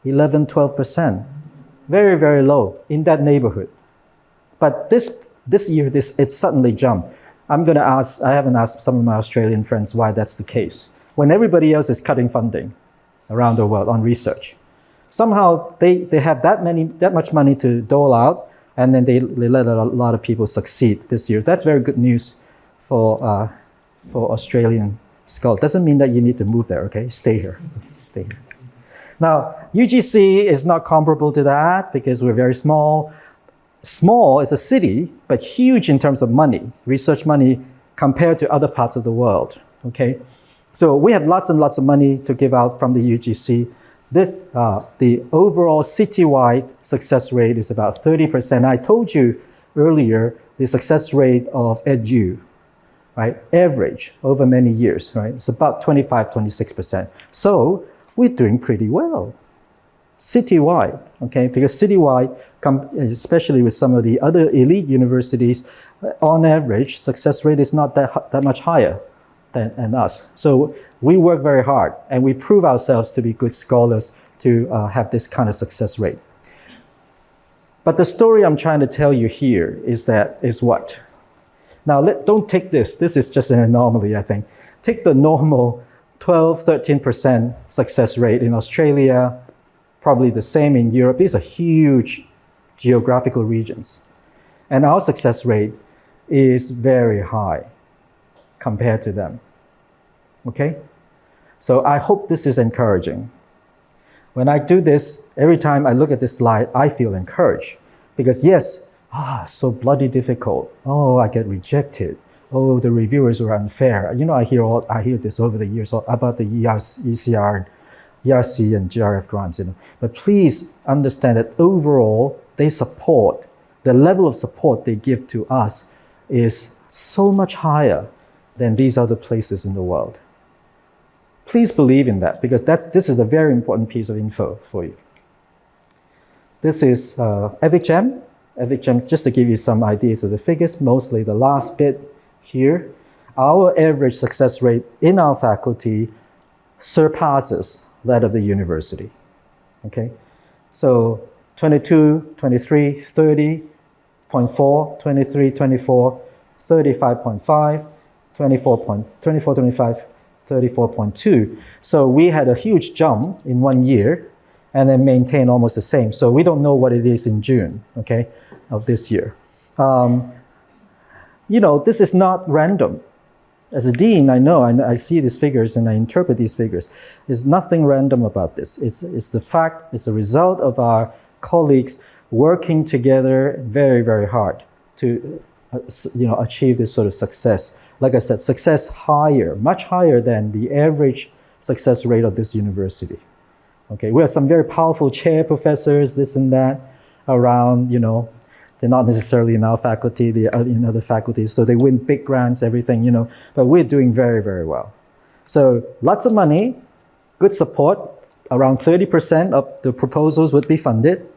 E: 11, 12%. Very, very low in that neighborhood. But this year, it suddenly jumped. I haven't asked some of my Australian friends why that's the case. When everybody else is cutting funding around the world on research. Somehow they have that much money to dole out, and then they let a lot of people succeed this year. That's very good news for Australian scholars. Doesn't mean that you need to move there, okay? Stay here, stay here. Now, UGC is not comparable to that because we're very small. Small as a city, but huge in terms of money, research money compared to other parts of the world, okay? So we have lots and lots of money to give out from the UGC. The overall citywide success rate is about 30%. I told you earlier the success rate of EDU, right? Average over many years, right? It's about 25, 26%. So we're doing pretty well, citywide, okay? Because citywide, especially with some of the other elite universities, on average, success rate is not that much higher than us. So we work very hard and we prove ourselves to be good scholars to have this kind of success rate. But the story I'm trying to tell you here is what? Now, don't take this. This is just an anomaly, I think. Take the normal 12, 13% success rate in Australia, probably the same in Europe. These are huge geographical regions. And our success rate is very high compared to them. Okay? So I hope this is encouraging. When I do this, every time I look at this slide, I feel encouraged. Because yes, so bloody difficult. Oh, I get rejected. Oh, the reviewers are unfair. You know, I hear this over the years about the ECR, ERC and GRF grants. You know. But please understand that overall, the level of support they give to us is so much higher than these other places in the world. Please believe in that, because this is a very important piece of info for you. This is EVICGEM. EVICGEM, just to give you some ideas of the figures, mostly the last bit here. Our average success rate in our faculty surpasses that of the university. Okay? So 22, 23, 30.4, 23, 24, 35.5, 24, 25, 34.2. So we had a huge jump in 1 year and then maintain almost the same. So we don't know what it is in June, okay, of this year. You know, this is not random. As a dean, I see these figures and I interpret these figures. There's nothing random about this. It's the fact, it's the result of our colleagues working together very, very hard to achieve this sort of success. Like I said, success higher, much higher than the average success rate of this university. Okay, we have some very powerful chair professors, this and that, around, you know, they're not necessarily in our faculty, they're in other faculties, so they win big grants, everything, you know, but we're doing very, very well. So lots of money, good support, around 30% of the proposals would be funded,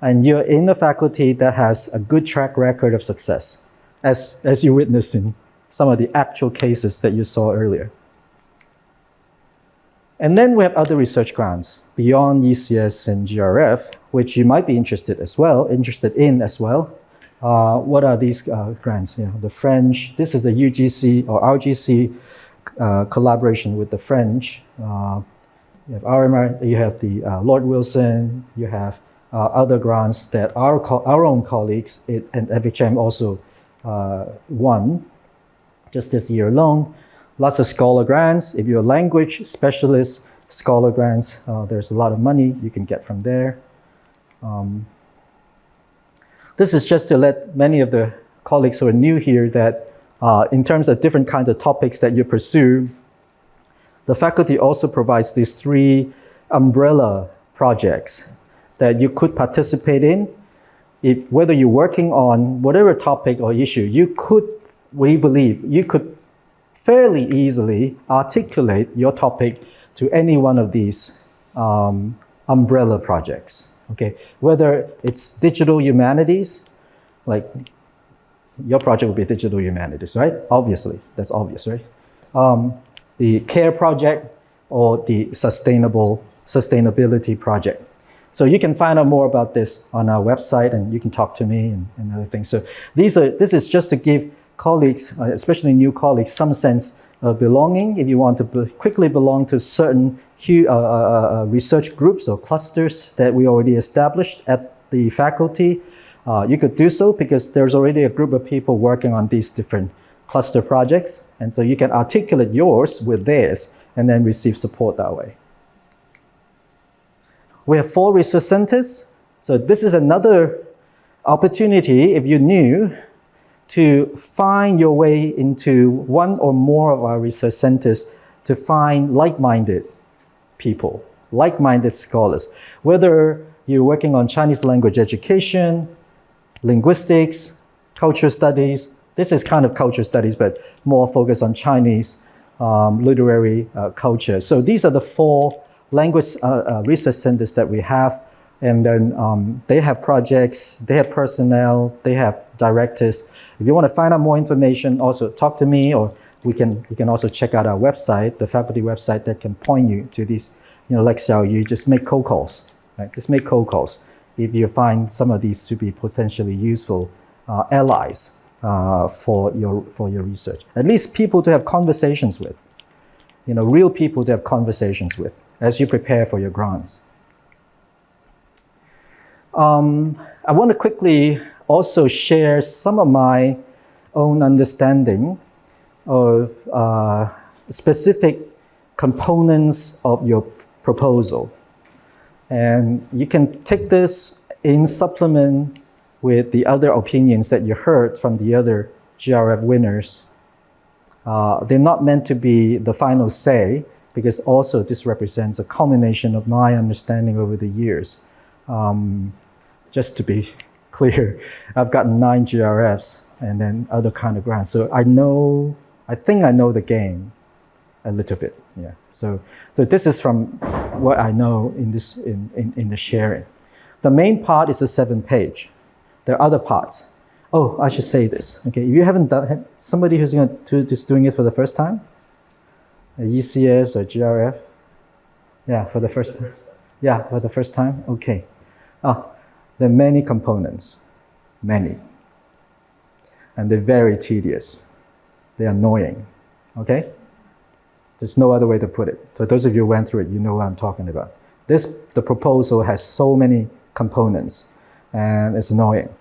E: and you're in a faculty that has a good track record of success, as you witnessed in some of the actual cases that you saw earlier. And then we have other research grants beyond ECS and GRF, which you might be interested in as well. What are these grants? You know, the French, this is the UGC or RGC collaboration with the French. You have RMR, you have the Lord Wilson, you have other grants that our own colleagues and EVICGEM also won just this year alone. Lots of scholar grants. If you're a language specialist, scholar grants, there's a lot of money you can get from there. This is just to let many of the colleagues who are new here that in terms of different kinds of topics that you pursue, the faculty also provides these 3 umbrella projects that you could participate in. Whether you're working on whatever topic or issue, we believe you could fairly easily articulate your topic to any one of these umbrella projects, okay? Whether it's digital humanities, like your project would be digital humanities, right? Obviously, that's obvious, right? The care project or the sustainability project. So you can find out more about this on our website and you can talk to me and other things. So this is just to give colleagues, especially new colleagues, some sense of belonging. If you want to quickly belong to certain research groups or clusters that we already established at the faculty, you could do so because there's already a group of people working on these different cluster projects. And so you can articulate yours with theirs and then receive support that way. We have 4 research centers. So this is another opportunity, if you're new, to find your way into one or more of our research centers to find like-minded people, like-minded scholars. Whether you're working on Chinese language education, linguistics, culture studies. This is kind of culture studies, but more focused on Chinese literary culture. So these are the 4 language research centers that we have. And then they have projects, they have personnel, they have directors. If you want to find out more information, also talk to me, or you can also check out our website, the faculty website that can point you to these, like Xiaoyu, just make cold calls, right? Just make cold calls if you find some of these to be potentially useful allies for your research. At least people to have conversations with, real people to have conversations with as you prepare for your grants. I want to quickly also share some of my own understanding of specific components of your proposal. And you can take this in supplement with the other opinions that you heard from the other GRF winners. They're not meant to be the final say, because also this represents a culmination of my understanding over the years. Just to be clear, I've gotten 9 GRFs and then other kind of grants. So I think I know the game a little bit. Yeah. So this is from what I know in the sharing. The main part is a 7-page. There are other parts. Oh, I should say this. Okay, if you haven't done, somebody who's just doing it for the first time, a ECS or GRF, yeah, for the first time. Yeah, for the first time. Okay. There are many components, many. And they're very tedious. They're annoying, okay? There's no other way to put it. So those of you who went through it, you know what I'm talking about. The proposal has so many components, and it's annoying.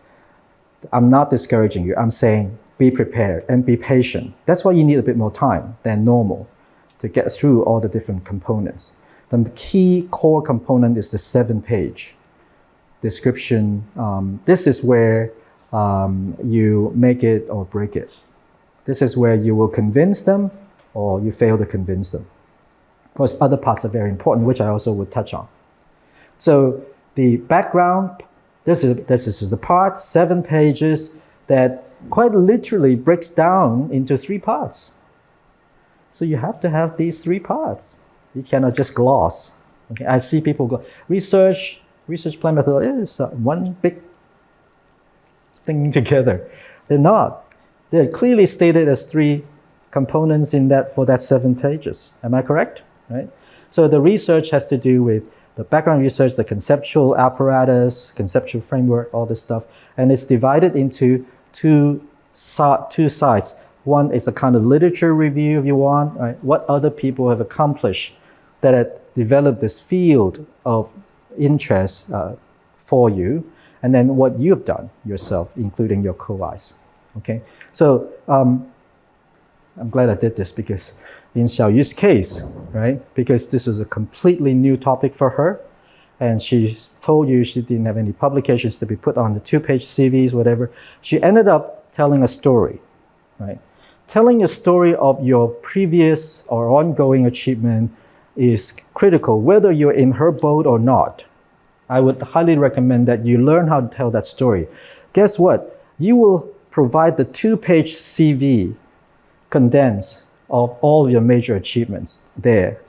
E: I'm not discouraging you. I'm saying be prepared and be patient. That's why you need a bit more time than normal to get through all the different components. The key core component is the 7-page description. This is where you make it or break it. This is where you will convince them or you fail to convince them. Of course, other parts are very important, which I also would touch on. So the background, this is the part, 7 pages, that quite literally breaks down into 3 parts. So you have to have these 3 parts. You cannot just gloss. Okay? I see people go, research plan method is one big thing together. They're not. They're clearly stated as 3 components for that 7 pages. Am I correct? Right? So the research has to do with the background research, the conceptual apparatus, conceptual framework, all this stuff. And it's divided into two sides. One is a kind of literature review, if you want, right? What other people have accomplished that have developed this field of interest for you, and then what you've done yourself, including your co-Is. Okay, so I'm glad I did this because in Xiaoyu's case, right, because this is a completely new topic for her, and she told you she didn't have any publications to be put on the 2-page CVs, whatever, she ended up telling a story, right? Telling a story of your previous or ongoing achievement is critical, whether you're in her boat or not. I would highly recommend that you learn how to tell that story. Guess what? You will provide the 2-page CV condensed of all of your major achievements there,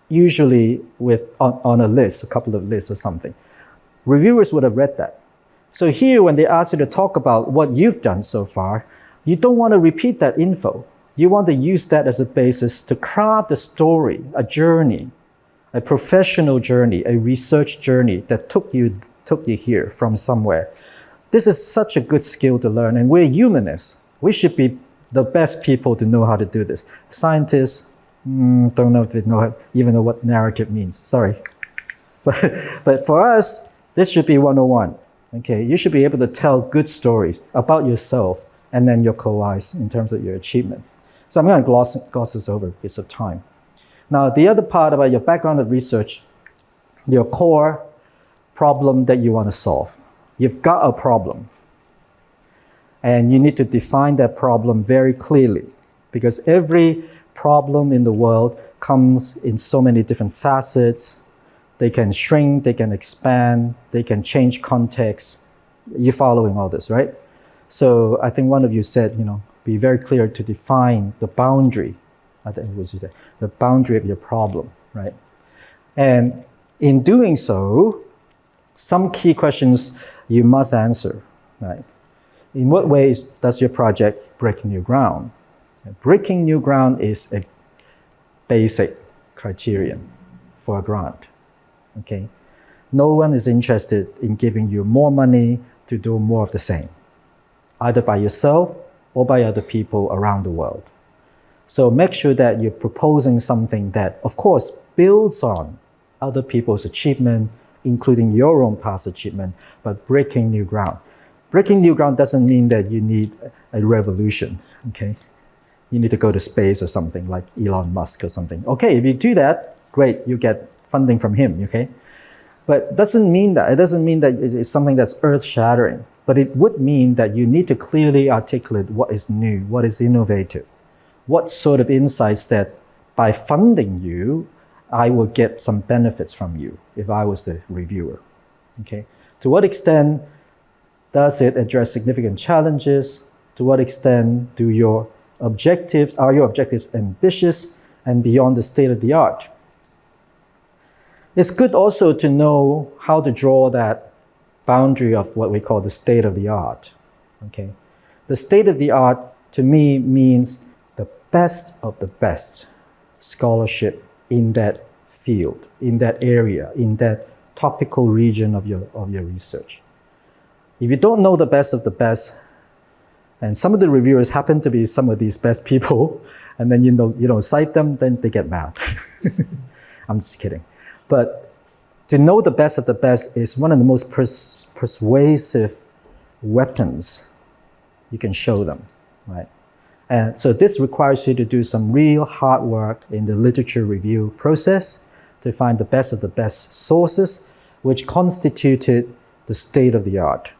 E: usually on a list, a couple of lists or something. Reviewers would have read that. So here, when they ask you to talk about what you've done so far, you don't want to repeat that info. You want to use that as a basis to craft a story, a journey, a professional journey, a research journey that took you here from somewhere. This is such a good skill to learn, and we're humanists. We should be the best people to know how to do this. Scientists, don't know if they even know what narrative means. Sorry. But for us, this should be 101. Okay, you should be able to tell good stories about yourself and then your co-Is in terms of your achievement. So I'm going to gloss this over because of time. Now, the other part about your background of research, your core problem that you want to solve. You've got a problem, and you need to define that problem very clearly, because every problem in the world comes in so many different facets. They can shrink, they can expand, they can change context. You're following all this, right? So I think one of you said, be very clear to define the boundary. I think what you said, the boundary of your problem, right? And in doing so, some key questions you must answer, right? In what ways does your project break new ground? Breaking new ground is a basic criterion for a grant. Okay, no one is interested in giving you more money to do more of the same, either by yourself or by other people around the world. So make sure that you're proposing something that, of course, builds on other people's achievement, including your own past achievement, but breaking new ground. Breaking new ground doesn't mean that you need a revolution, okay? You need to go to space or something like Elon Musk or something. Okay, if you do that, great, you get funding from him, okay? But it doesn't mean that it's something that's earth-shattering, but it would mean that you need to clearly articulate what is new, what is innovative, what sort of insights that by funding you, I will get some benefits from you if I was the reviewer, okay? To what extent does it address significant challenges? To what extent are your objectives ambitious and beyond the state of the art? It's good also to know how to draw that boundary of what we call the state of the art. Okay? The state of the art to me means the best of the best scholarship in that field, in that area, in that topical region of your research. If you don't know the best of the best, and some of the reviewers happen to be some of these best people, and then you don't cite them, then they get mad. I'm just kidding. But to know the best of the best is one of the most persuasive weapons you can show them, right? And so this requires you to do some real hard work in the literature review process to find the best of the best sources, which constituted the state of the art.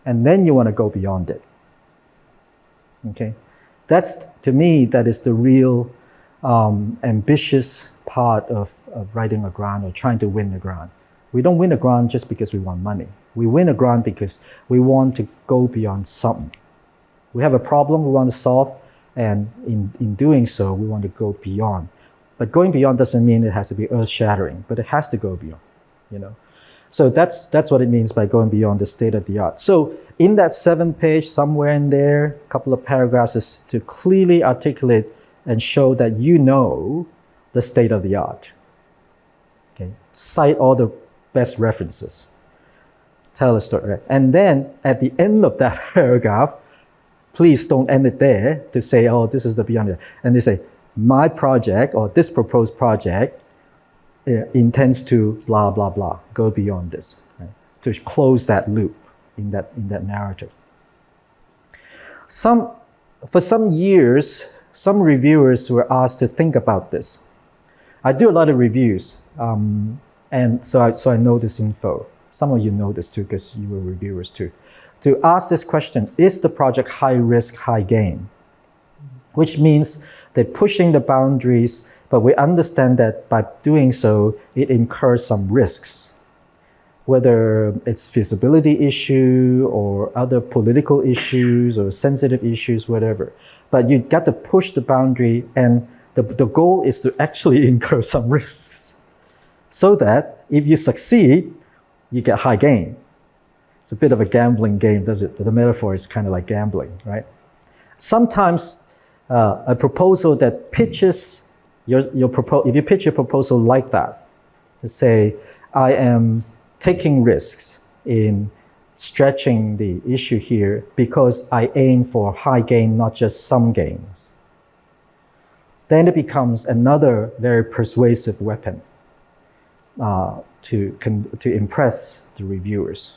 E: And then you want to go beyond it. Okay? To me, that is the real ambitious part of writing a grant or trying to win a grant. We don't win a grant just because we want money. We win a grant because we want to go beyond something. We have a problem we want to solve, and in doing so, we want to go beyond. But going beyond doesn't mean it has to be earth-shattering, but it has to go beyond, So that's what it means by going beyond the state of the art. So in that 7-page, somewhere in there, a couple of paragraphs is to clearly articulate and show that you know the state of the art. Okay? Cite all the best references. Tell a story. Right? And then at the end of that paragraph, please don't end it there to say, oh, this is the beyond it. And they say, my project or this proposed project intends to blah, blah, blah, go beyond this, right? To close that loop in that narrative. For some years, some reviewers were asked to think about this. I do a lot of reviews, and so I know this info. Some of you know this too because you were reviewers too. To ask this question, is the project high risk, high gain? Which means they're pushing the boundaries, but we understand that by doing so, it incurs some risks, whether it's feasibility issue or other political issues or sensitive issues, whatever. But you got to push the boundary, and the goal is to actually incur some risks so that if you succeed, you get high gain. It's a bit of a gambling game, does it? The metaphor is kind of like gambling, right? Sometimes a proposal that pitches if you pitch your proposal like that, to say, I am taking risks in stretching the issue here because I aim for high gain, not just some gains. Then it becomes another very persuasive weapon to impress the reviewers.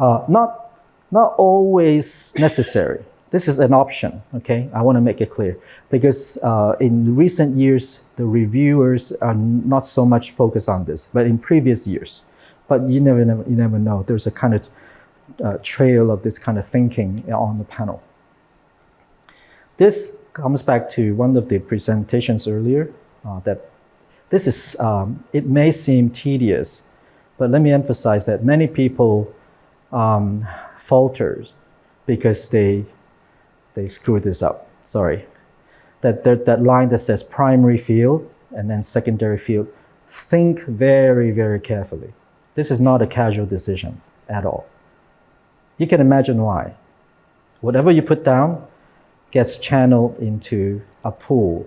E: Not always necessary. This is an option, okay? I want to make it clear. Because in recent years, the reviewers are not so much focused on this, but in previous years. But you never know. There's a kind of trail of this kind of thinking on the panel. This comes back to one of the presentations earlier, that this is, it may seem tedious, but let me emphasize that many people falters because they screw this up. Sorry. That line that says primary field and then secondary field, think very, very carefully. This is not a casual decision at all. You can imagine why. Whatever you put down gets channeled into a pool.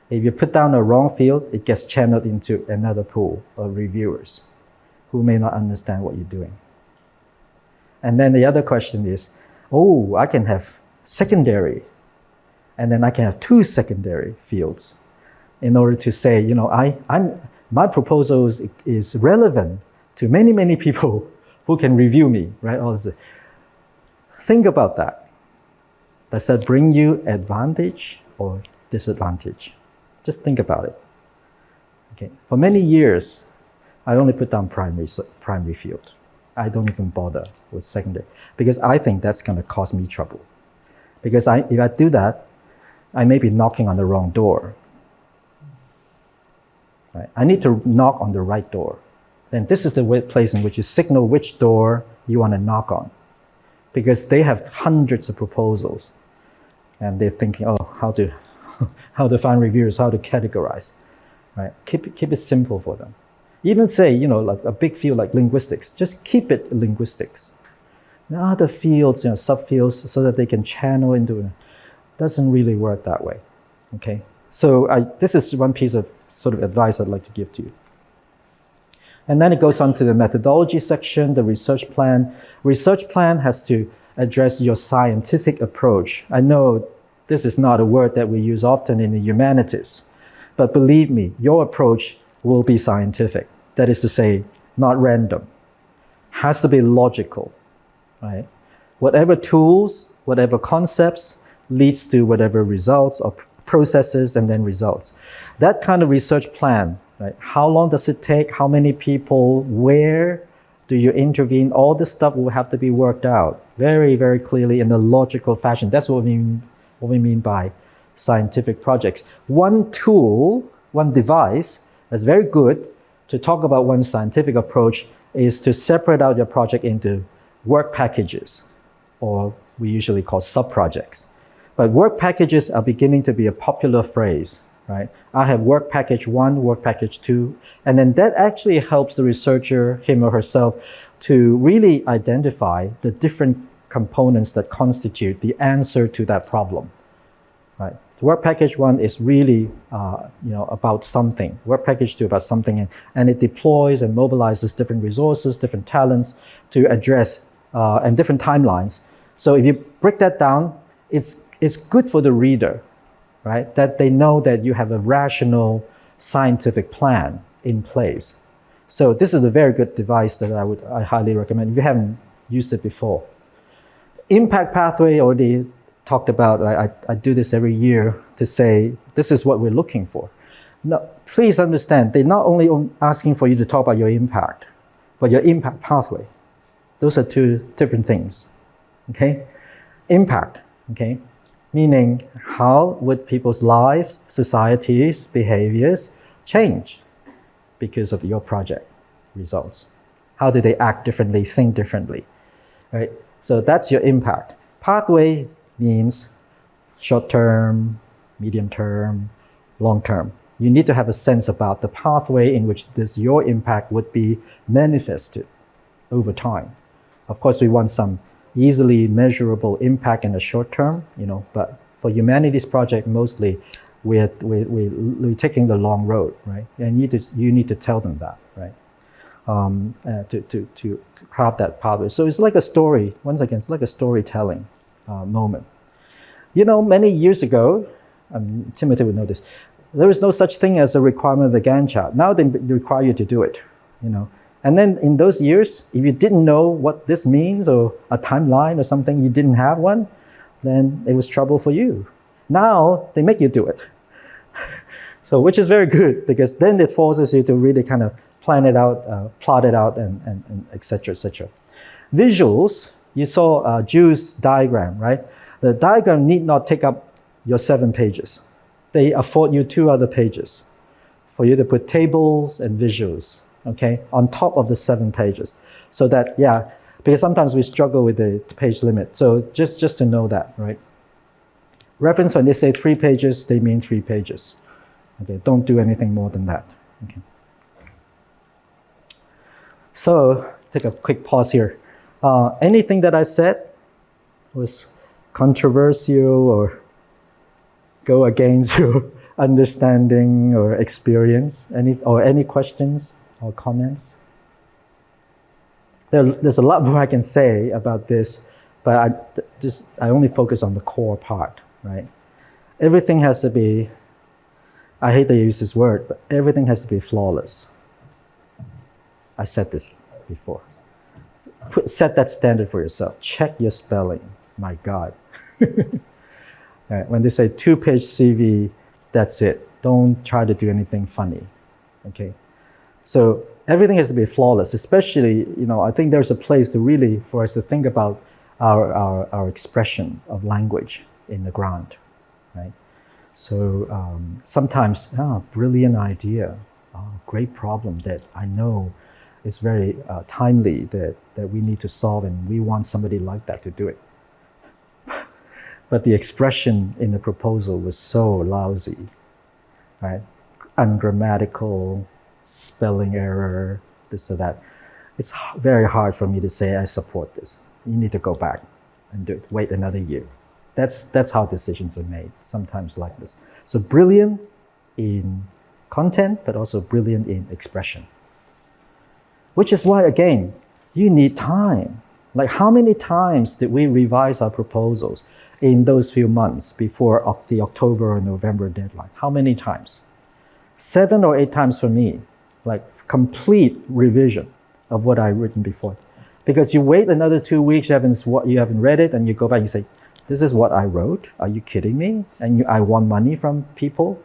E: If you put down a wrong field, it gets channeled into another pool of reviewers who may not understand what you're doing. And then the other question is, oh, I can have secondary, and then I can have two secondary fields in order to say, you know, my proposal is relevant to many, many people who can review me, right? All this. Think about that. Does that bring you advantage or disadvantage? Just think about it. Okay. For many years, I only put down primary field. I don't even bother with secondary because I think that's going to cause me trouble. Because if I do that, I may be knocking on the wrong door. Right? I need to knock on the right door. And this is the place in which you signal which door you want to knock on. Because they have hundreds of proposals. And they're thinking, oh, how to find reviewers, how to categorize. Right? Keep it simple for them. Even say, you know, like a big field like linguistics, just keep it linguistics. The other fields, you know, subfields, so that they can channel into it. Doesn't really work that way. Okay? So this is one piece of sort of advice I'd like to give to you. And then it goes on to the methodology section, the research plan. Research plan has to address your scientific approach. I know this is not a word that we use often in the humanities, but believe me, your approach will be scientific. That is to say, not random. Has to be logical, right? Whatever tools, whatever concepts leads to whatever results or processes and then results. That kind of research plan, right? How long does it take? How many people? Where do you intervene? All this stuff will have to be worked out very, very clearly in a logical fashion. That's what we mean by scientific projects. One tool, one device that's very good to talk about one scientific approach is to separate out your project into work packages, or we usually call sub-projects. But work packages are beginning to be a popular phrase, right? I have work package 1, work package 2, and then that actually helps the researcher, him or herself, to really identify the different components that constitute the answer to that problem, right? Work package 1 is really, about something. Work package 2 about something, and it deploys and mobilizes different resources, different talents to address, and different timelines. So if you break that down, it's good for the reader, right? That they know that you have a rational scientific plan in place. So this is a very good device that I highly recommend if you haven't used it before. Impact pathway already talked about. I do this every year to say this is what we're looking for. Now, please understand, they're not only asking for you to talk about your impact, but your impact pathway. Those are two different things. Okay? Impact, okay? Meaning how would people's lives, societies, behaviors change because of your project results? How do they act differently, think differently, right? So that's your impact. Pathway means short term, medium term, long term. You need to have a sense about the pathway in which your impact would be manifested over time. Of course, we want some easily measurable impact in the short term, but for humanities project, mostly we're taking the long road, right? And you need to tell them that, right? To craft that pathway. So it's like a story, once again, it's like a storytelling moment. Many years ago, Timothy would know this, there was no such thing as a requirement of the Gantt chart. Now they require you to do it, And then in those years, if you didn't know what this means or a timeline or something, you didn't have one, then it was trouble for you. Now they make you do it. So which is very good, because then it forces you to really kind of plan it out, plot it out, and et cetera, et cetera. Visuals, you saw Jules' diagram, right? The diagram need not take up your 7 pages. They afford you 2 other pages for you to put tables and visuals, okay, on top of the 7 pages. So that, yeah, because sometimes we struggle with the page limit. So just to know that, right? Reference, when they say 3 pages, they mean 3 pages. Okay, don't do anything more than that. Okay. So, take a quick pause here. Anything that I said was controversial or go against your understanding or experience? Any questions or comments? There's a lot more I can say about this, but I only focus on the core part, right? Everything has to be, I hate to use this word, but everything has to be flawless. I said this before. Set that standard for yourself. Check your spelling. My God. Right, when they say 2-page CV, that's it. Don't try to do anything funny. Okay. So everything has to be flawless, especially, I think there's a place for us to think about our expression of language in the ground, right? So sometimes, brilliant idea, great problem that I know is very timely that we need to solve, and we want somebody like that to do it. But the expression in the proposal was so lousy, right? Ungrammatical, spelling error, this or that. It's very hard for me to say I support this. You need to go back and do it. Wait another year. That's how decisions are made, sometimes like this. So brilliant in content, but also brilliant in expression. Which is why, again, you need time. Like, how many times did we revise our proposals in those few months before the October or November deadline? How many times? 7 or 8 times for me, like complete revision of what I've written before. Because you wait another 2 weeks, you haven't read it, and you go back and you say, this is what I wrote? Are you kidding me? And I want money from people?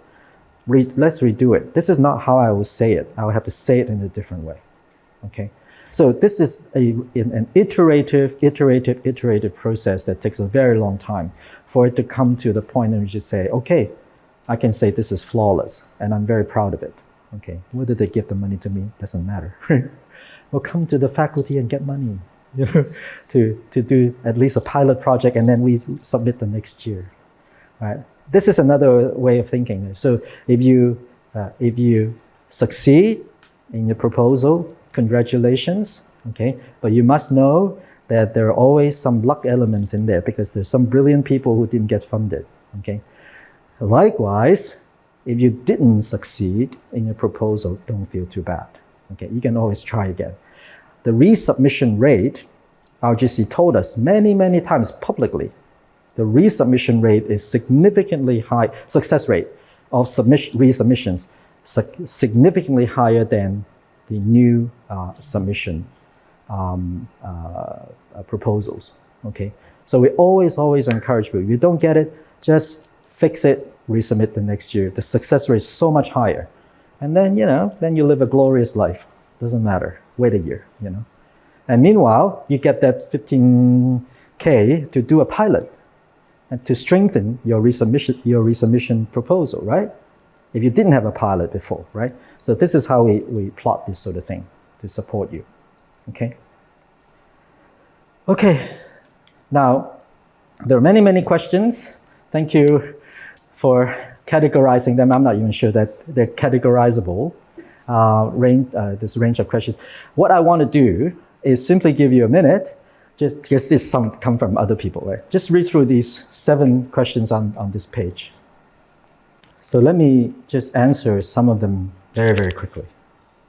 E: Let's redo it. This is not how I will say it. I will have to say it in a different way. Okay? So this is an iterative process that takes a very long time for it to come to the point in which you say, okay, I can say this is flawless, and I'm very proud of it. Okay, whether they give the money to me doesn't matter. We'll come to the faculty and get money, to do at least a pilot project, and then we submit the next year. Right? This is another way of thinking. So if you succeed in your proposal, congratulations, okay? But you must know that there are always some luck elements in there, because there's some brilliant people who didn't get funded, okay? Likewise, if you didn't succeed in your proposal, don't feel too bad, okay? You can always try again. The resubmission rate, RGC told us many, many times publicly, the resubmission rate is significantly high, success rate of resubmissions, significantly higher than the new submission proposals, okay? So we always encourage people, if you don't get it, just fix it, resubmit the next year. The success rate is so much higher. And then, then you live a glorious life. Doesn't matter, wait a year, And meanwhile, you get that 15K to do a pilot and to strengthen your resubmission proposal, right? If you didn't have a pilot before, right? So this is how we plot this sort of thing to support you, okay? Okay, now, there are many, many questions. Thank you for categorizing them. I'm not even sure that they're categorizable, this range of questions. What I want to do is simply give you a minute, just because this come from other people, right? Just read through these 7 questions on this page. So let me just answer some of them very, very quickly,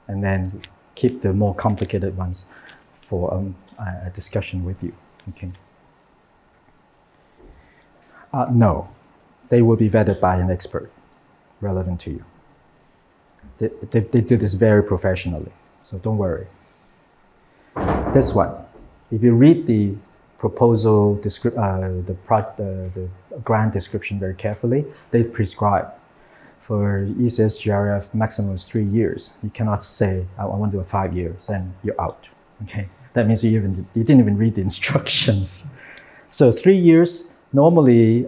E: and then keep the more complicated ones for a discussion with you, okay? No, they will be vetted by an expert relevant to you. They do this very professionally, so don't worry. this one. If you read the proposal, the grant description very carefully, they prescribe for ECS GRF maximum is 3 years. You cannot say, I want to do a 5 years, and you're out. Okay, that means you didn't even read the instructions. So 3 years, normally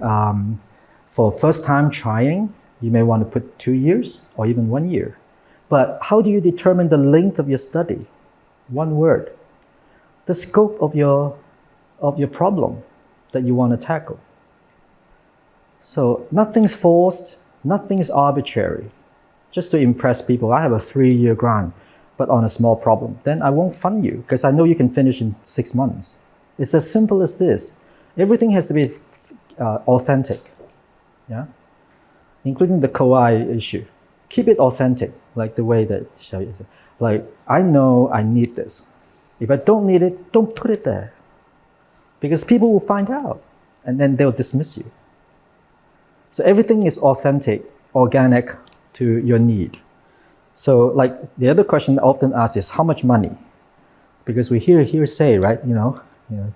E: for first time trying, you may want to put 2 years or even 1 year. But how do you determine the length of your study? One word. The scope of your problem that you want to tackle. So nothing's forced, nothing's arbitrary. Just to impress people, I have a 3-year grant, but on a small problem. Then I won't fund you because I know you can finish in 6 months. It's as simple as this. Everything has to be authentic, yeah, including the Kauai issue. Keep it authentic, like the way that like I know I need this. If I don't need it, don't put it there, because people will find out, and then they'll dismiss you. So everything is authentic, organic to your need. So like the other question often asked is how much money, because we hear say, right,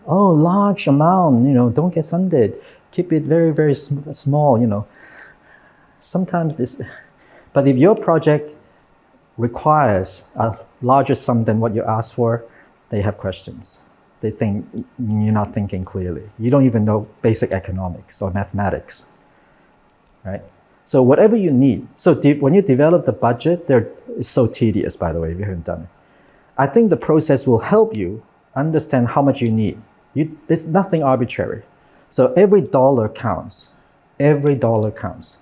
E: oh, large amount, don't get funded, keep it very, very small, Sometimes this, but if your project requires a larger sum than what you asked for, they have questions. They think you're not thinking clearly. You don't even know basic economics or mathematics, right? So whatever you need. So when you develop the budget, it's so tedious, by the way, if you haven't done it. I think the process will help you understand how much you need. There's nothing arbitrary. So every dollar counts. Every dollar counts.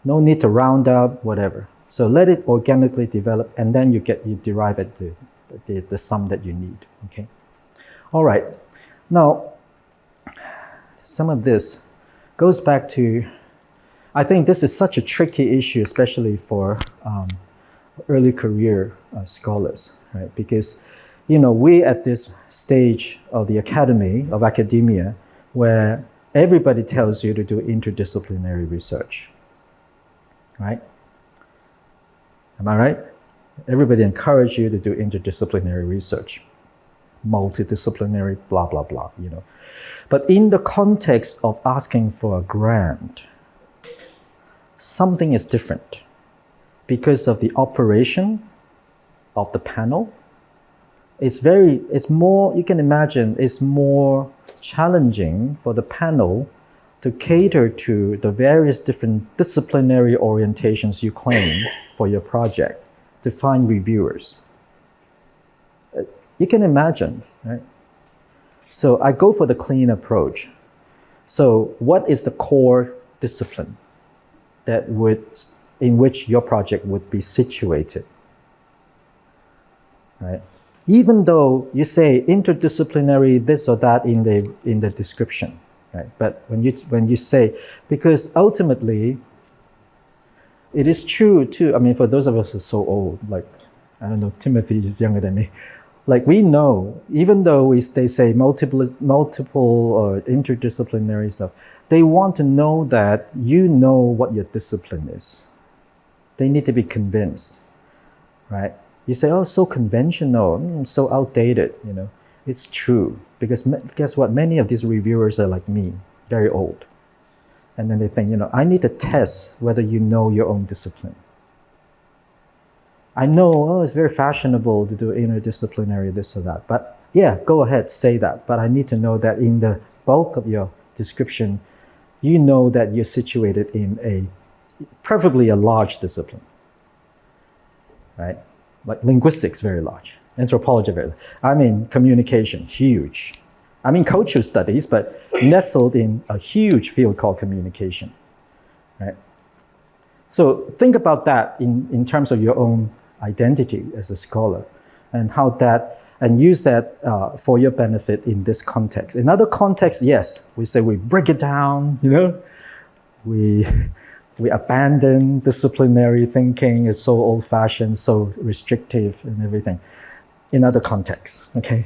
E: No need to round up, whatever. So let it organically develop, and then you derive at the sum that you need, okay? All right. Now, some of this goes back to, I think this is such a tricky issue, especially for early career scholars, right? Because, we at this stage of the academia, where everybody tells you to do interdisciplinary research, right? Am I right? Everybody encourages you to do interdisciplinary research, multidisciplinary, blah, blah, blah, But in the context of asking for a grant, something is different because of the operation of the panel. It's more, you can imagine, it's more challenging for the panel to cater to the various different disciplinary orientations you claim for your project, to find reviewers. You can imagine, right? So I go for the clean approach. So what is the core discipline in which your project would be situated, right? Even though you say interdisciplinary this or that in the description, right? But when you say, because ultimately, it is true too. I mean, for those of us who are so old, like, I don't know, Timothy is younger than me. Like, we know, even though they say multiple or interdisciplinary stuff, they want to know that you know what your discipline is. They need to be convinced, right? You say, oh, so conventional, so outdated, It's true, because guess what? Many of these reviewers are like me, very old. And then they think, I need to test whether you know your own discipline. I know, oh, it's very fashionable to do interdisciplinary this or that. But yeah, go ahead, say that. But I need to know that in the bulk of your description, you know that you're situated in preferably a large discipline, right? Like linguistics, very large. Anthropology, very large. I mean, communication, huge. I mean, cultural studies, but nestled in a huge field called communication, right? So think about that in terms of your own identity as a scholar, and how and use that for your benefit in this context. In other contexts, yes, we say we break it down, we abandon disciplinary thinking. It's so old-fashioned, so restrictive and everything. In other contexts, okay?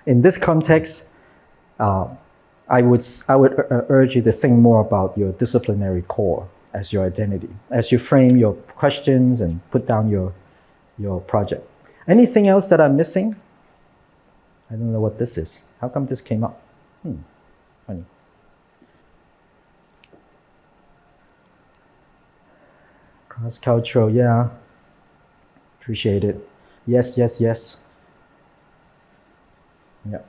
E: In this context, I would urge you to think more about your disciplinary core as your identity, as you frame your questions and put down your project. Anything else that I'm missing? I don't know what this is. How come this came up? Funny. Cross-cultural, yeah. Appreciate it. Yes, yes, yes. Yeah.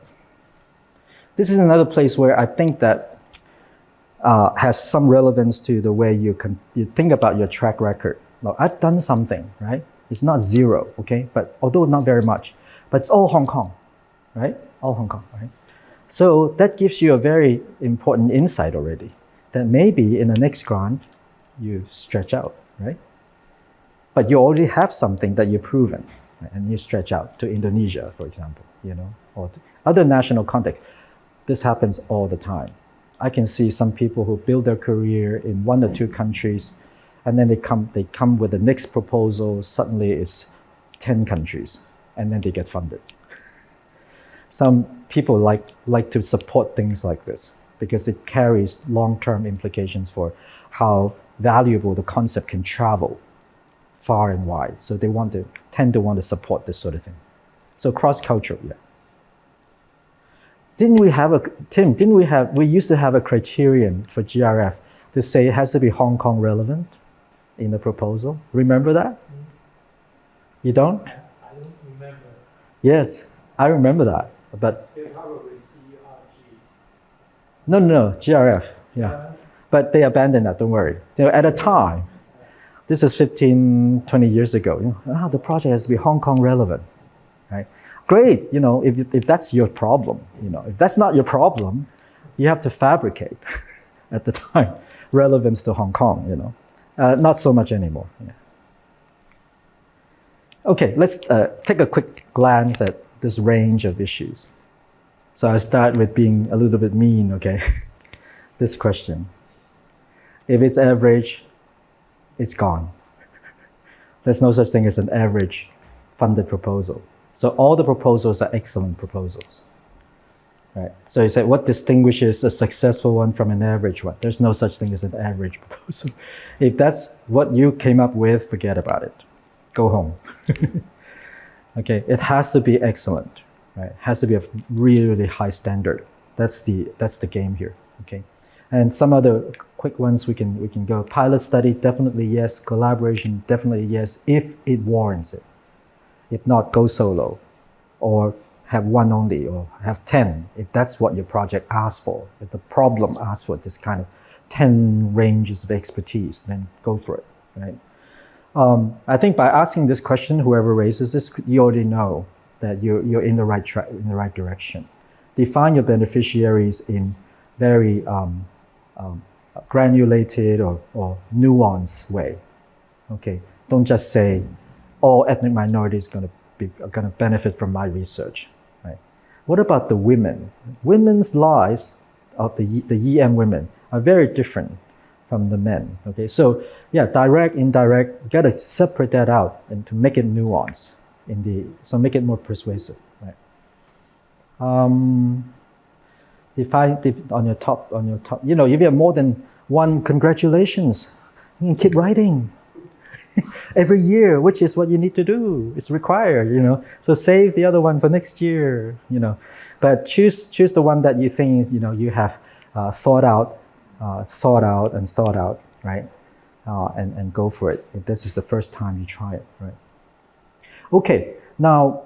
E: This is another place where I think that has some relevance to the way you think about your track record. Well, I've done something, right? It's not zero, okay? But although not very much, but it's all Hong Kong, right? All Hong Kong, right? So that gives you a very important insight already, that maybe in the next grant, you stretch out, right? But you already have something that you've proven, right? And you stretch out to Indonesia, for example, or to other national contexts. This happens all the time. I can see some people who build their career in 1 or 2 countries, and then they come with the next proposal, suddenly it's 10 countries, and then they get funded. Some people like to support things like this because it carries long-term implications for how valuable the concept can travel far and wide. So they tend to want to support this sort of thing. So cross-cultural, yeah. We used to have a criterion for GRF to say it has to be Hong Kong relevant in the proposal. Remember that? You don't?
F: I don't remember.
E: Yes, I remember that. But no, GRF, yeah. But they abandoned that, don't worry. At a time, this is 15, 20 years ago, the project has to be Hong Kong relevant, right? Great, if that's your problem, if that's not your problem, you have to fabricate at the time relevance to Hong Kong, not so much anymore. Yeah. Okay, let's take a quick glance at this range of issues. So I start with being a little bit mean, okay? This question. If it's average, it's gone. There's no such thing as an average funded proposal. So all the proposals are excellent proposals. Right? So you say, what distinguishes a successful one from an average one? There's no such thing as an average proposal. If that's what you came up with, forget about it. Go home. Okay, it has to be excellent. Right? It has to be a really, really high standard. That's the game here. Okay, and some other quick ones we can go. Pilot study, definitely yes. Collaboration, definitely yes, if it warrants it. If not, go solo, or have one only, or have 10, if that's what your project asks for. If the problem asks for this kind of 10 ranges of expertise, then go for it, right? I think by asking this question, whoever raises this, you already know that you're in the right track, in the right direction. Define your beneficiaries in very granulated or nuanced way. Okay, don't just say all ethnic minorities are going to benefit from my research. Right? What about the women? Women's lives of the EM women are very different from the men. Okay, so yeah, direct, indirect, you got to separate that out and to make it nuanced so make it more persuasive. Right? Define on your top. If you have more than one, congratulations. You can keep writing. Every year, which is what you need to do. It's required, So save the other one for next year, But choose the one that you think, you have thought out, right? And go for it. If this is the first time you try it, right? Okay, now,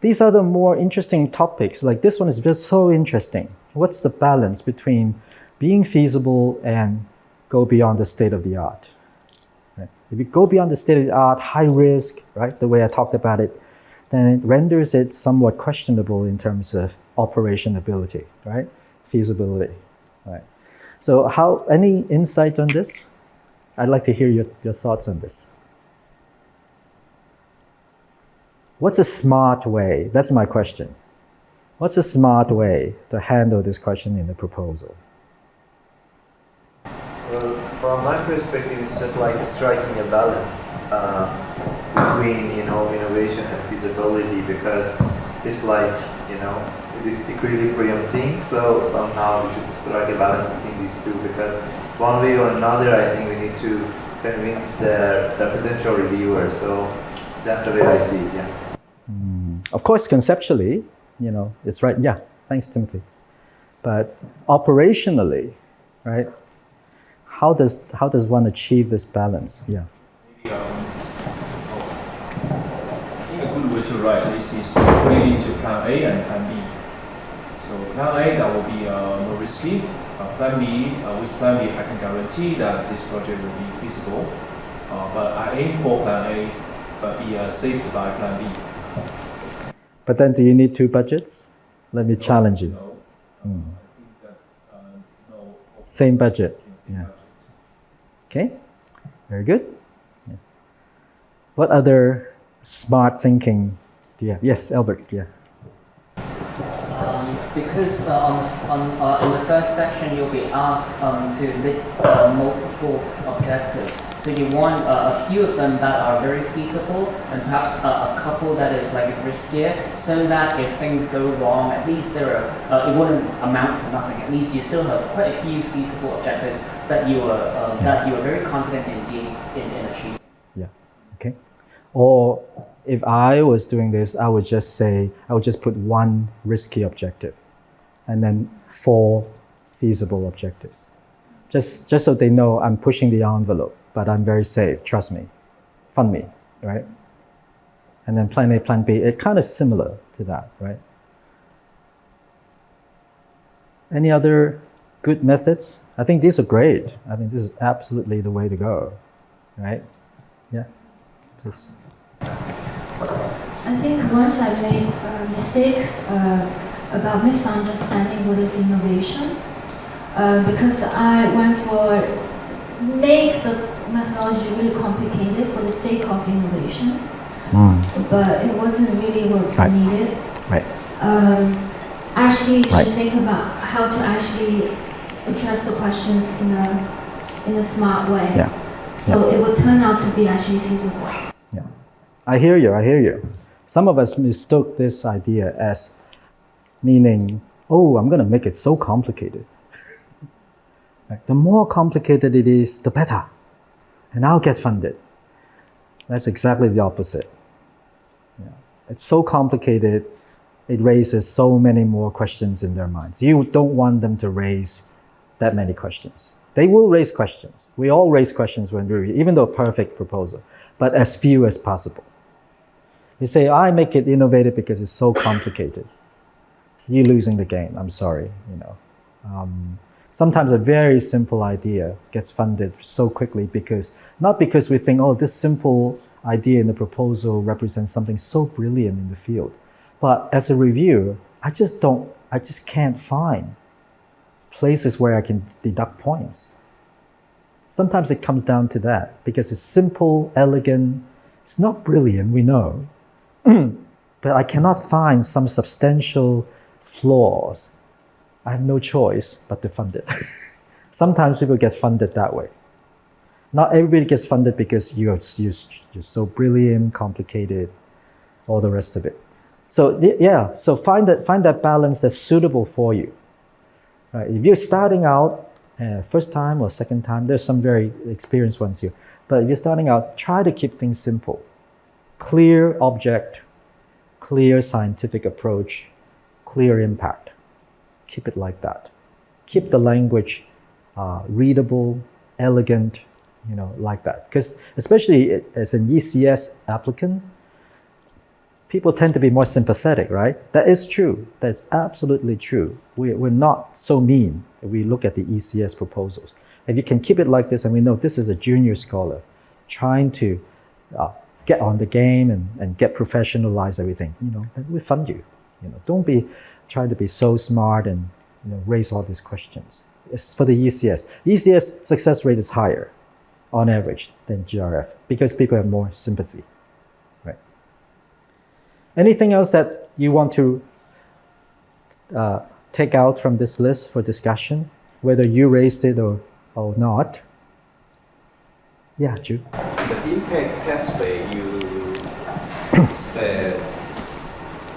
E: these are the more interesting topics. Like this one is just so interesting. What's the balance between being feasible and go beyond the state of the art? If you go beyond the state of the art, high risk, right, the way I talked about it, then it renders it somewhat questionable in terms of operationability, right, feasibility, right. So any insight on this? I'd like to hear your thoughts on this. What's a smart way? That's my question. What's a smart way to handle this question in the proposal?
G: Well, from my perspective, it's just like striking a balance between, innovation and feasibility, because it's like, this equilibrium thing. So somehow we should strike a balance between these two, because one way or another, I think we need to convince the potential reviewer. So that's the way I see it. Yeah.
E: Of course, conceptually, it's right. Yeah, thanks, Timothy. But operationally, right? How does one achieve this balance? Yeah.
B: Maybe, I think a good way to write this is putting into plan A and plan B. So plan A, that will be more risky. Plan B, with plan B, I can guarantee that this project will be feasible. But I aim for plan A, but be saved by plan B.
E: But then, do you need two budgets? Let me challenge you.
B: No. I think that's no.
E: Same budget.
B: Same
E: Yeah.
B: budget.
E: Okay, very good. Yeah. What other smart thinking do you have? Yes, Albert. Yeah.
F: Because in the first section you'll be asked to list multiple objectives. So you want a few of them that are very feasible and perhaps a couple that is like riskier, so that if things go wrong, at least it wouldn't amount to nothing. At least you still have quite a few feasible objectives that you are very confident in achieving.
E: Yeah. Okay. Or if I was doing this, I would just put one risky objective and then 4 feasible objectives. Just so they know I'm pushing the envelope, but I'm very safe, trust me, fund me, right? And then plan A, plan B, it's kind of similar to that, right? Any other good methods? I think these are great. I think this is absolutely the way to go, right? Yeah, please.
H: I think once I made a mistake about misunderstanding what is innovation, because I went for make the methodology really complicated for the sake of innovation, but it wasn't really what's needed.
E: Right.
H: Actually, you should think about how to actually address the questions in a smart way.
E: Yeah.
H: So it will turn out to be actually feasible.
E: Yeah. I hear you. Some of us mistook this idea as meaning, oh, I'm going to make it so complicated. Right? The more complicated it is, the better. And I'll get funded. That's exactly the opposite. Yeah. It's so complicated, it raises so many more questions in their minds. You don't want them to raise that many questions. They will raise questions. We all raise questions when we read, even though perfect proposal, but as few as possible. You say, I make it innovative because it's so complicated. You're losing the game, I'm sorry. Sometimes a very simple idea gets funded so quickly not because we think, oh, this simple idea in the proposal represents something so brilliant in the field. But as a reviewer, I just can't find places where I can deduct points. Sometimes it comes down to that, because it's simple, elegant, it's not brilliant, we know, but I cannot find some substantial flaws. I have no choice but to fund it. Sometimes people get funded that way. Not everybody gets funded because you're so brilliant, complicated, all the rest of it. So yeah, so find that balance that's suitable for you. Right? If you're starting out, first time or second time, there's some very experienced ones here. But if you're starting out, try to keep things simple. Clear object, clear scientific approach, clear impact. Keep it like that. Keep the language readable, elegant, like that. Because especially as an ECS applicant, people tend to be more sympathetic, right? That is true. That's absolutely true. We're not so mean if we look at the ECS proposals. If you can keep it like this, and we know this is a junior scholar trying to get on the game and get professionalize everything, we fund you. Don't be trying to be so smart and raise all these questions. It's for the ECS. ECS success rate is higher on average than GRF because people have more sympathy. Right? Anything else that you want to take out from this list for discussion, whether you raised it or not? Yeah, Jude.
I: The impact pathway, you said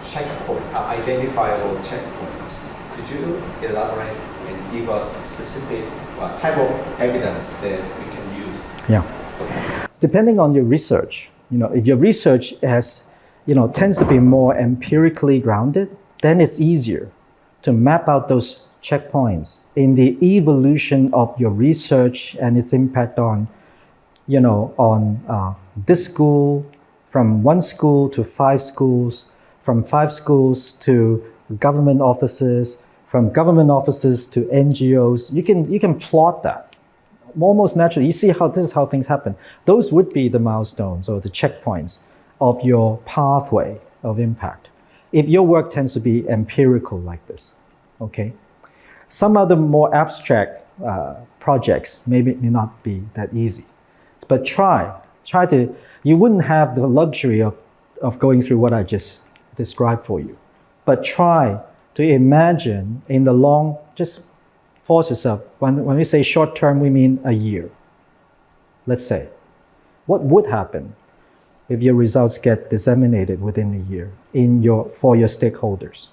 I: checkpoint, identifiable checkpoints. Could you elaborate and give us a specific type of evidence that we can use?
E: Yeah. Depending on your research, if your research tends to be more empirically grounded, then it's easier to map out those checkpoints in the evolution of your research and its impact on, this school, from 1 school to 5 schools, from 5 schools to government offices, from government offices to NGOs. You can plot that almost naturally. You see how this is how things happen. Those would be the milestones or the checkpoints of your pathway of impact. If your work tends to be empirical like this, okay? Some other more abstract projects may not be that easy, but try to, you wouldn't have the luxury of going through what I just described for you, but try to imagine in the long, just force yourself, when we say short term, we mean a year. Let's say, what would happen if your results get disseminated within a year for your stakeholders?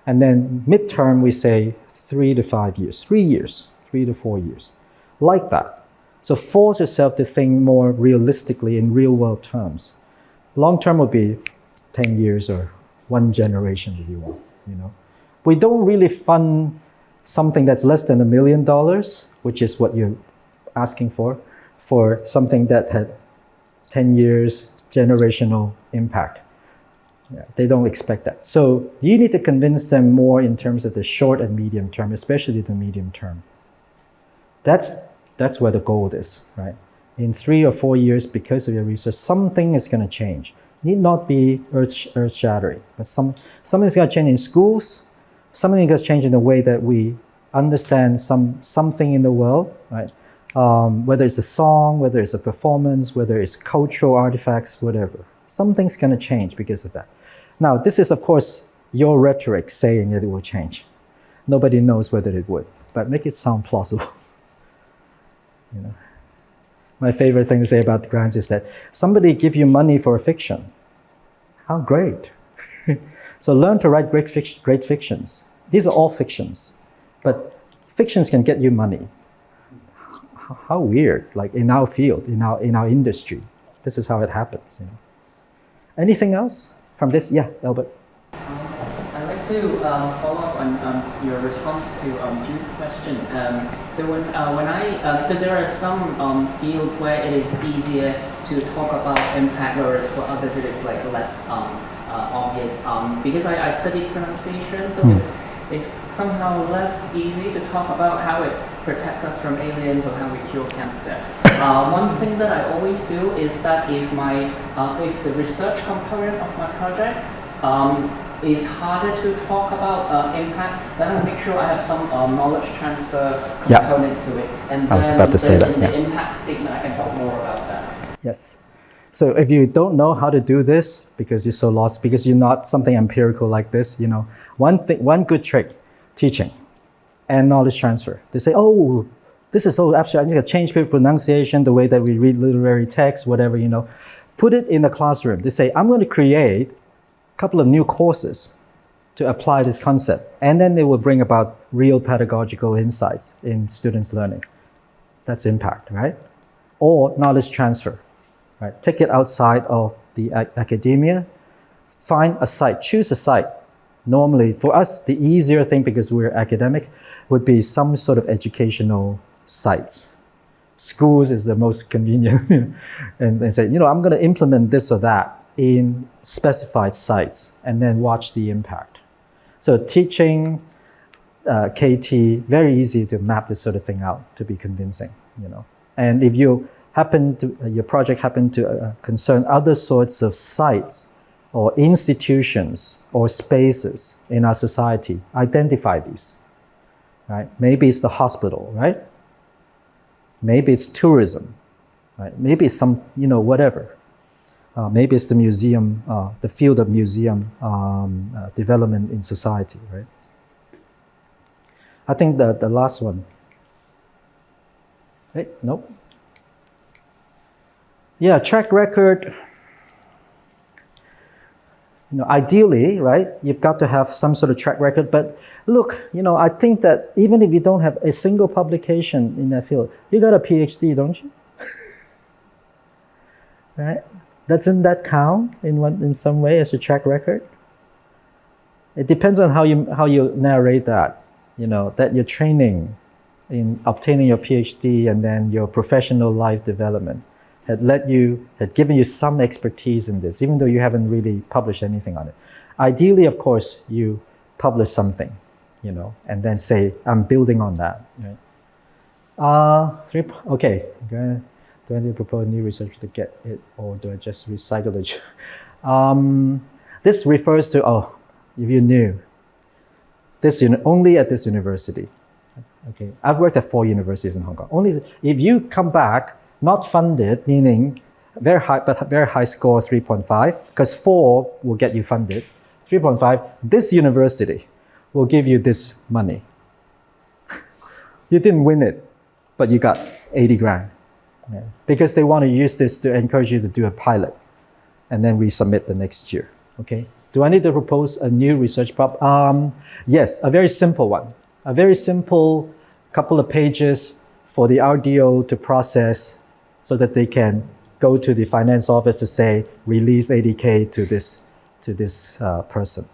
E: And then midterm, we say 3 to 5 years, 3 years, 3 to 4 years, like that. So force yourself to think more realistically in real world terms. Long term would be 10 years or 1 generation if you want, We don't really fund something that's less than $1 million, which is what you're asking for something that had 10 years generational impact. Yeah, they don't expect that. So you need to convince them more in terms of the short and medium term, especially the medium term. That's where the goal is, right? In 3 or 4 years, because of your research, something is going to change. Need not be earth-shattering, but something's going to change in schools. Something has changed in the way that we understand something in the world, right? Whether it's a song, whether it's a performance, whether it's cultural artifacts, whatever. Something's going to change because of that. Now, this is, of course, your rhetoric saying that it will change. Nobody knows whether it would, but make it sound plausible. My favorite thing to say about the grants is that somebody give you money for a fiction. How great. So learn to write great fictions. These are all fictions, but fictions can get you money. How weird, like in our field, in our industry. This is how it happens. Anything else from this? Yeah, Albert.
F: I'd like to follow up on your response to Jude's question. So there are some fields where it is easier to talk about impact, whereas for others it is like less obvious. Because I studied pronunciation, so it's somehow less easy to talk about how it protects us from aliens or how we cure cancer. One thing that I always do is that if the research component of my project is harder to talk about impact, then I'll make sure I have some knowledge transfer component to it. And
E: I was about to say that.
F: The impact statement, I can talk more about that.
E: Yes. So if you don't know how to do this because you're so lost, because you're not something empirical like this, one good trick, teaching and knowledge transfer. They say, oh, this is so abstract. I need to change people's pronunciation, the way that we read literary text, whatever, Put it in the classroom. They say, I'm going to create a couple of new courses to apply this concept. And then they will bring about real pedagogical insights in students' learning. That's impact, right? Or knowledge transfer, right? Take it outside of the academia, find a site, choose a site. Normally, for us, the easier thing, because we're academics, would be some sort of educational sites. Schools is the most convenient. and say, I'm going to implement this or that in specified sites and then watch the impact. So teaching, KT, very easy to map this sort of thing out to be convincing, And if you your project happen to concern other sorts of sites or institutions or spaces in our society, identify these, right? Maybe it's the hospital, right? Maybe it's tourism, right? Maybe it's some, whatever. Maybe it's the museum, the field of museum development in society, right? I think the last one. Hey, nope. Yeah, track record. Ideally, right, you've got to have some sort of track record. But look, I think that even if you don't have a single publication in that field, you got a PhD, don't you? Right? Doesn't that count in some way as a track record? It depends on how you narrate that. That your training in obtaining your PhD and then your professional life development had given you some expertise in this, even though you haven't really published anything on it. Ideally, of course, you publish something, and then say, I'm building on that. Right? Okay. Do I need to propose new research to get it, or do I just recycle it? This refers to, if you knew, only at this university. Okay, I've worked at 4 universities in Hong Kong. Only if you come back not funded, meaning very high score, 3.5, because 4 will get you funded. 3.5, this university will give you this money. You didn't win it, but you got 80 grand. Yeah. Because they want to use this to encourage you to do a pilot and then resubmit the next year. Okay. Do I need to propose a new research prop? Yes, a very simple one. A very simple couple of pages for the RDO to process so that they can go to the finance office to say, release 80K to this person.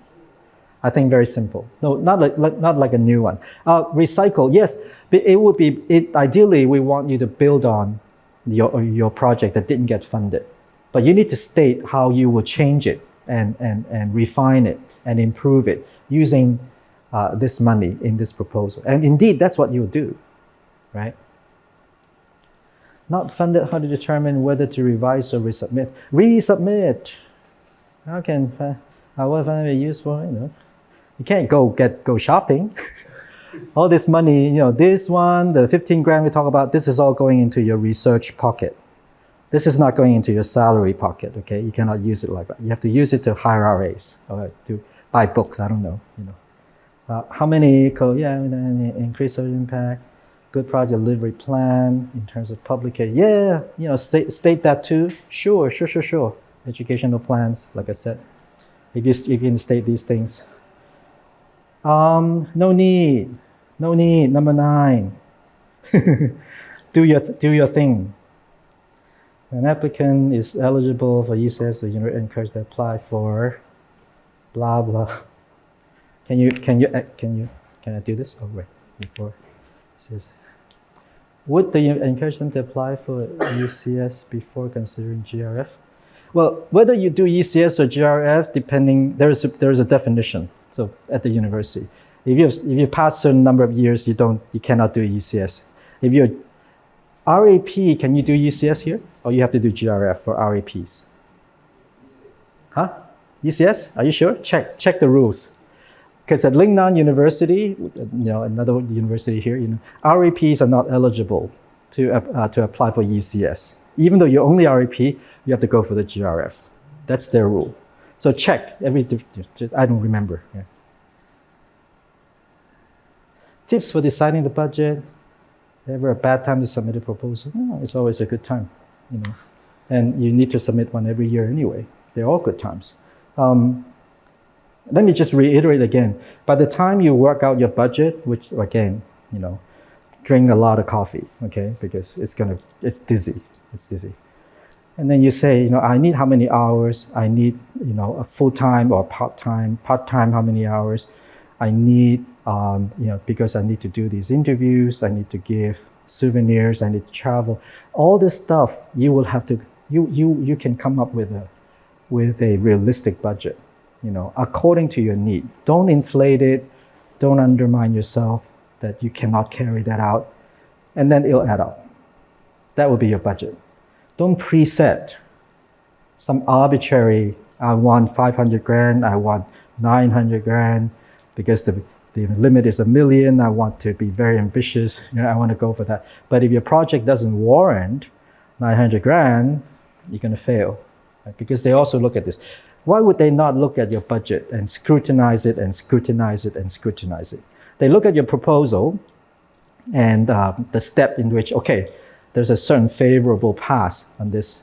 E: I think very simple. No, not like a new one. Recycle, yes, it would be, ideally we want you to build on your project that didn't get funded. But you need to state how you will change it and refine it and improve it using this money in this proposal. And indeed, that's what you'll do, right? Not funded, how to determine whether to revise or resubmit. Resubmit. How will I find it useful? You can't go shopping. All this money, this one, the 15 grand we talk about, this is all going into your research pocket. This is not going into your salary pocket, okay? You cannot use it like that. You have to use it to hire RAs or to buy books, I don't know, how many, increase social impact, good project delivery plan in terms of publication. Yeah, state that too. Sure. Educational plans, like I said. If you can state these things. No need. Number 9. Do your thing. An applicant is eligible for ECS, the university encouraged to apply for blah blah. Can I do this? Oh wait, before it says, would they encourage them to apply for ECS before considering GRF? Well, whether you do ECS or GRF, depending, there is a definition. So at the university, if you pass a certain number of years, you cannot do ECS. If you're RAP, can you do ECS here, or you have to do GRF for RAPs? Huh? ECS? Are you sure? Check the rules. Because at Lingnan University, another university here, RAPs are not eligible to apply for ECS. Even though you're only RAP, you have to go for the GRF. That's their rule. So check I don't remember. Yeah. Tips for deciding the budget. Ever a bad time to submit a proposal? No, it's always a good time, And you need to submit one every year anyway. They're all good times. Let me just reiterate again. By the time you work out your budget, which again, drink a lot of coffee, okay? Because it's dizzy. And then you say, I need how many hours? I need, a full-time or part-time. Part-time, how many hours? I need, because I need to do these interviews, I need to give souvenirs, I need to travel. All this stuff, you will have to, you can come up with a realistic budget, according to your need. Don't inflate it. Don't undermine yourself that you cannot carry that out. And then it'll add up. That will be your budget. Don't preset some arbitrary, I want 500 grand, I want 900 grand, because the limit is $1 million, I want to be very ambitious, I want to go for that. But if your project doesn't warrant 900 grand, you're going to fail, right? Because they also look at this. Why would they not look at your budget and scrutinize it and scrutinize it and scrutinize it? They look at your proposal and the step in which, okay, there's a certain favorable path on this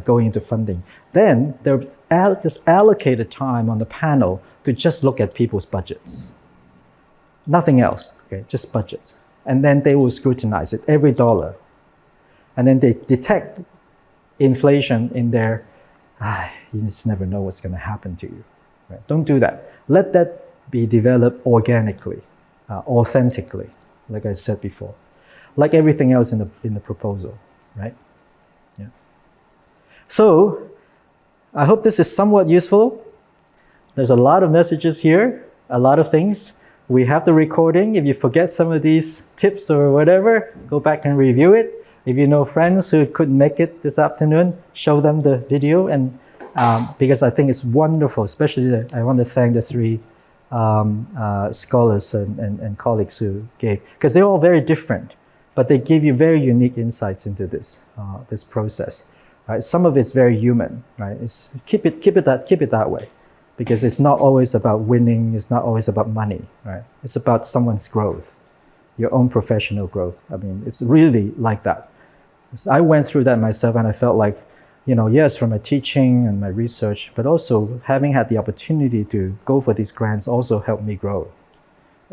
E: going into funding. Then they'll just allocate a time on the panel to just look at people's budgets. Nothing else, okay, just budgets. And then they will scrutinize it, every dollar. And then they detect inflation in there. You just never know what's going to happen to you. Right? Don't do that. Let that be developed organically, authentically, like I said before, like everything else in the proposal, right? Yeah. So I hope this is somewhat useful. There's a lot of messages here, a lot of things. We have the recording. If you forget some of these tips or whatever, go back and review it. If you know friends who couldn't make it this afternoon, show them the video, and because I think it's wonderful, especially I want to thank the three scholars and colleagues who gave, because they're all very different, but they give you very unique insights into this this process. Right? Some of it's very human, right? It's, keep it that way, because it's not always about winning. It's not always about money, right? It's about someone's growth, your own professional growth. I mean, it's really like that. I went through that myself, and I felt like, you know, yes, from my teaching and my research, but also having had the opportunity to go for these grants also helped me grow.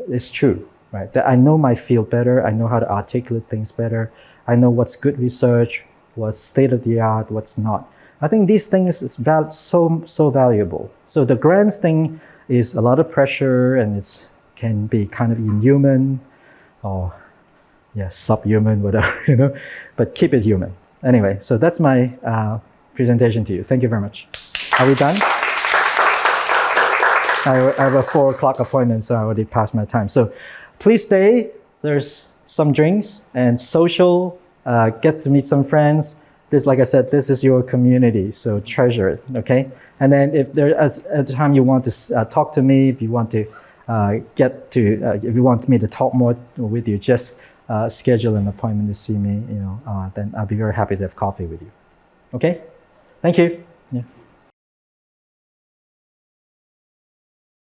E: It's true, right? That I know my field better. I know how to articulate things better. I know what's good research, what's state of the art, what's not. I think these things is so valuable. So the grants thing is a lot of pressure, and it can be kind of inhuman, or subhuman, whatever, you know. But keep it human. Anyway, so that's my presentation to you. Thank you very much. Are we done? I have a 4 o'clock appointment, so I already passed my time. So please stay. There's some drinks and social. Get to meet some friends. This, like I said, this is your community, so treasure it, okay? And then if there at the time you want to talk to me, if you want to if you want me to talk more with you, just schedule an appointment to see me, you know, then I'll be very happy to have coffee with you. Okay? Thank you. Yeah.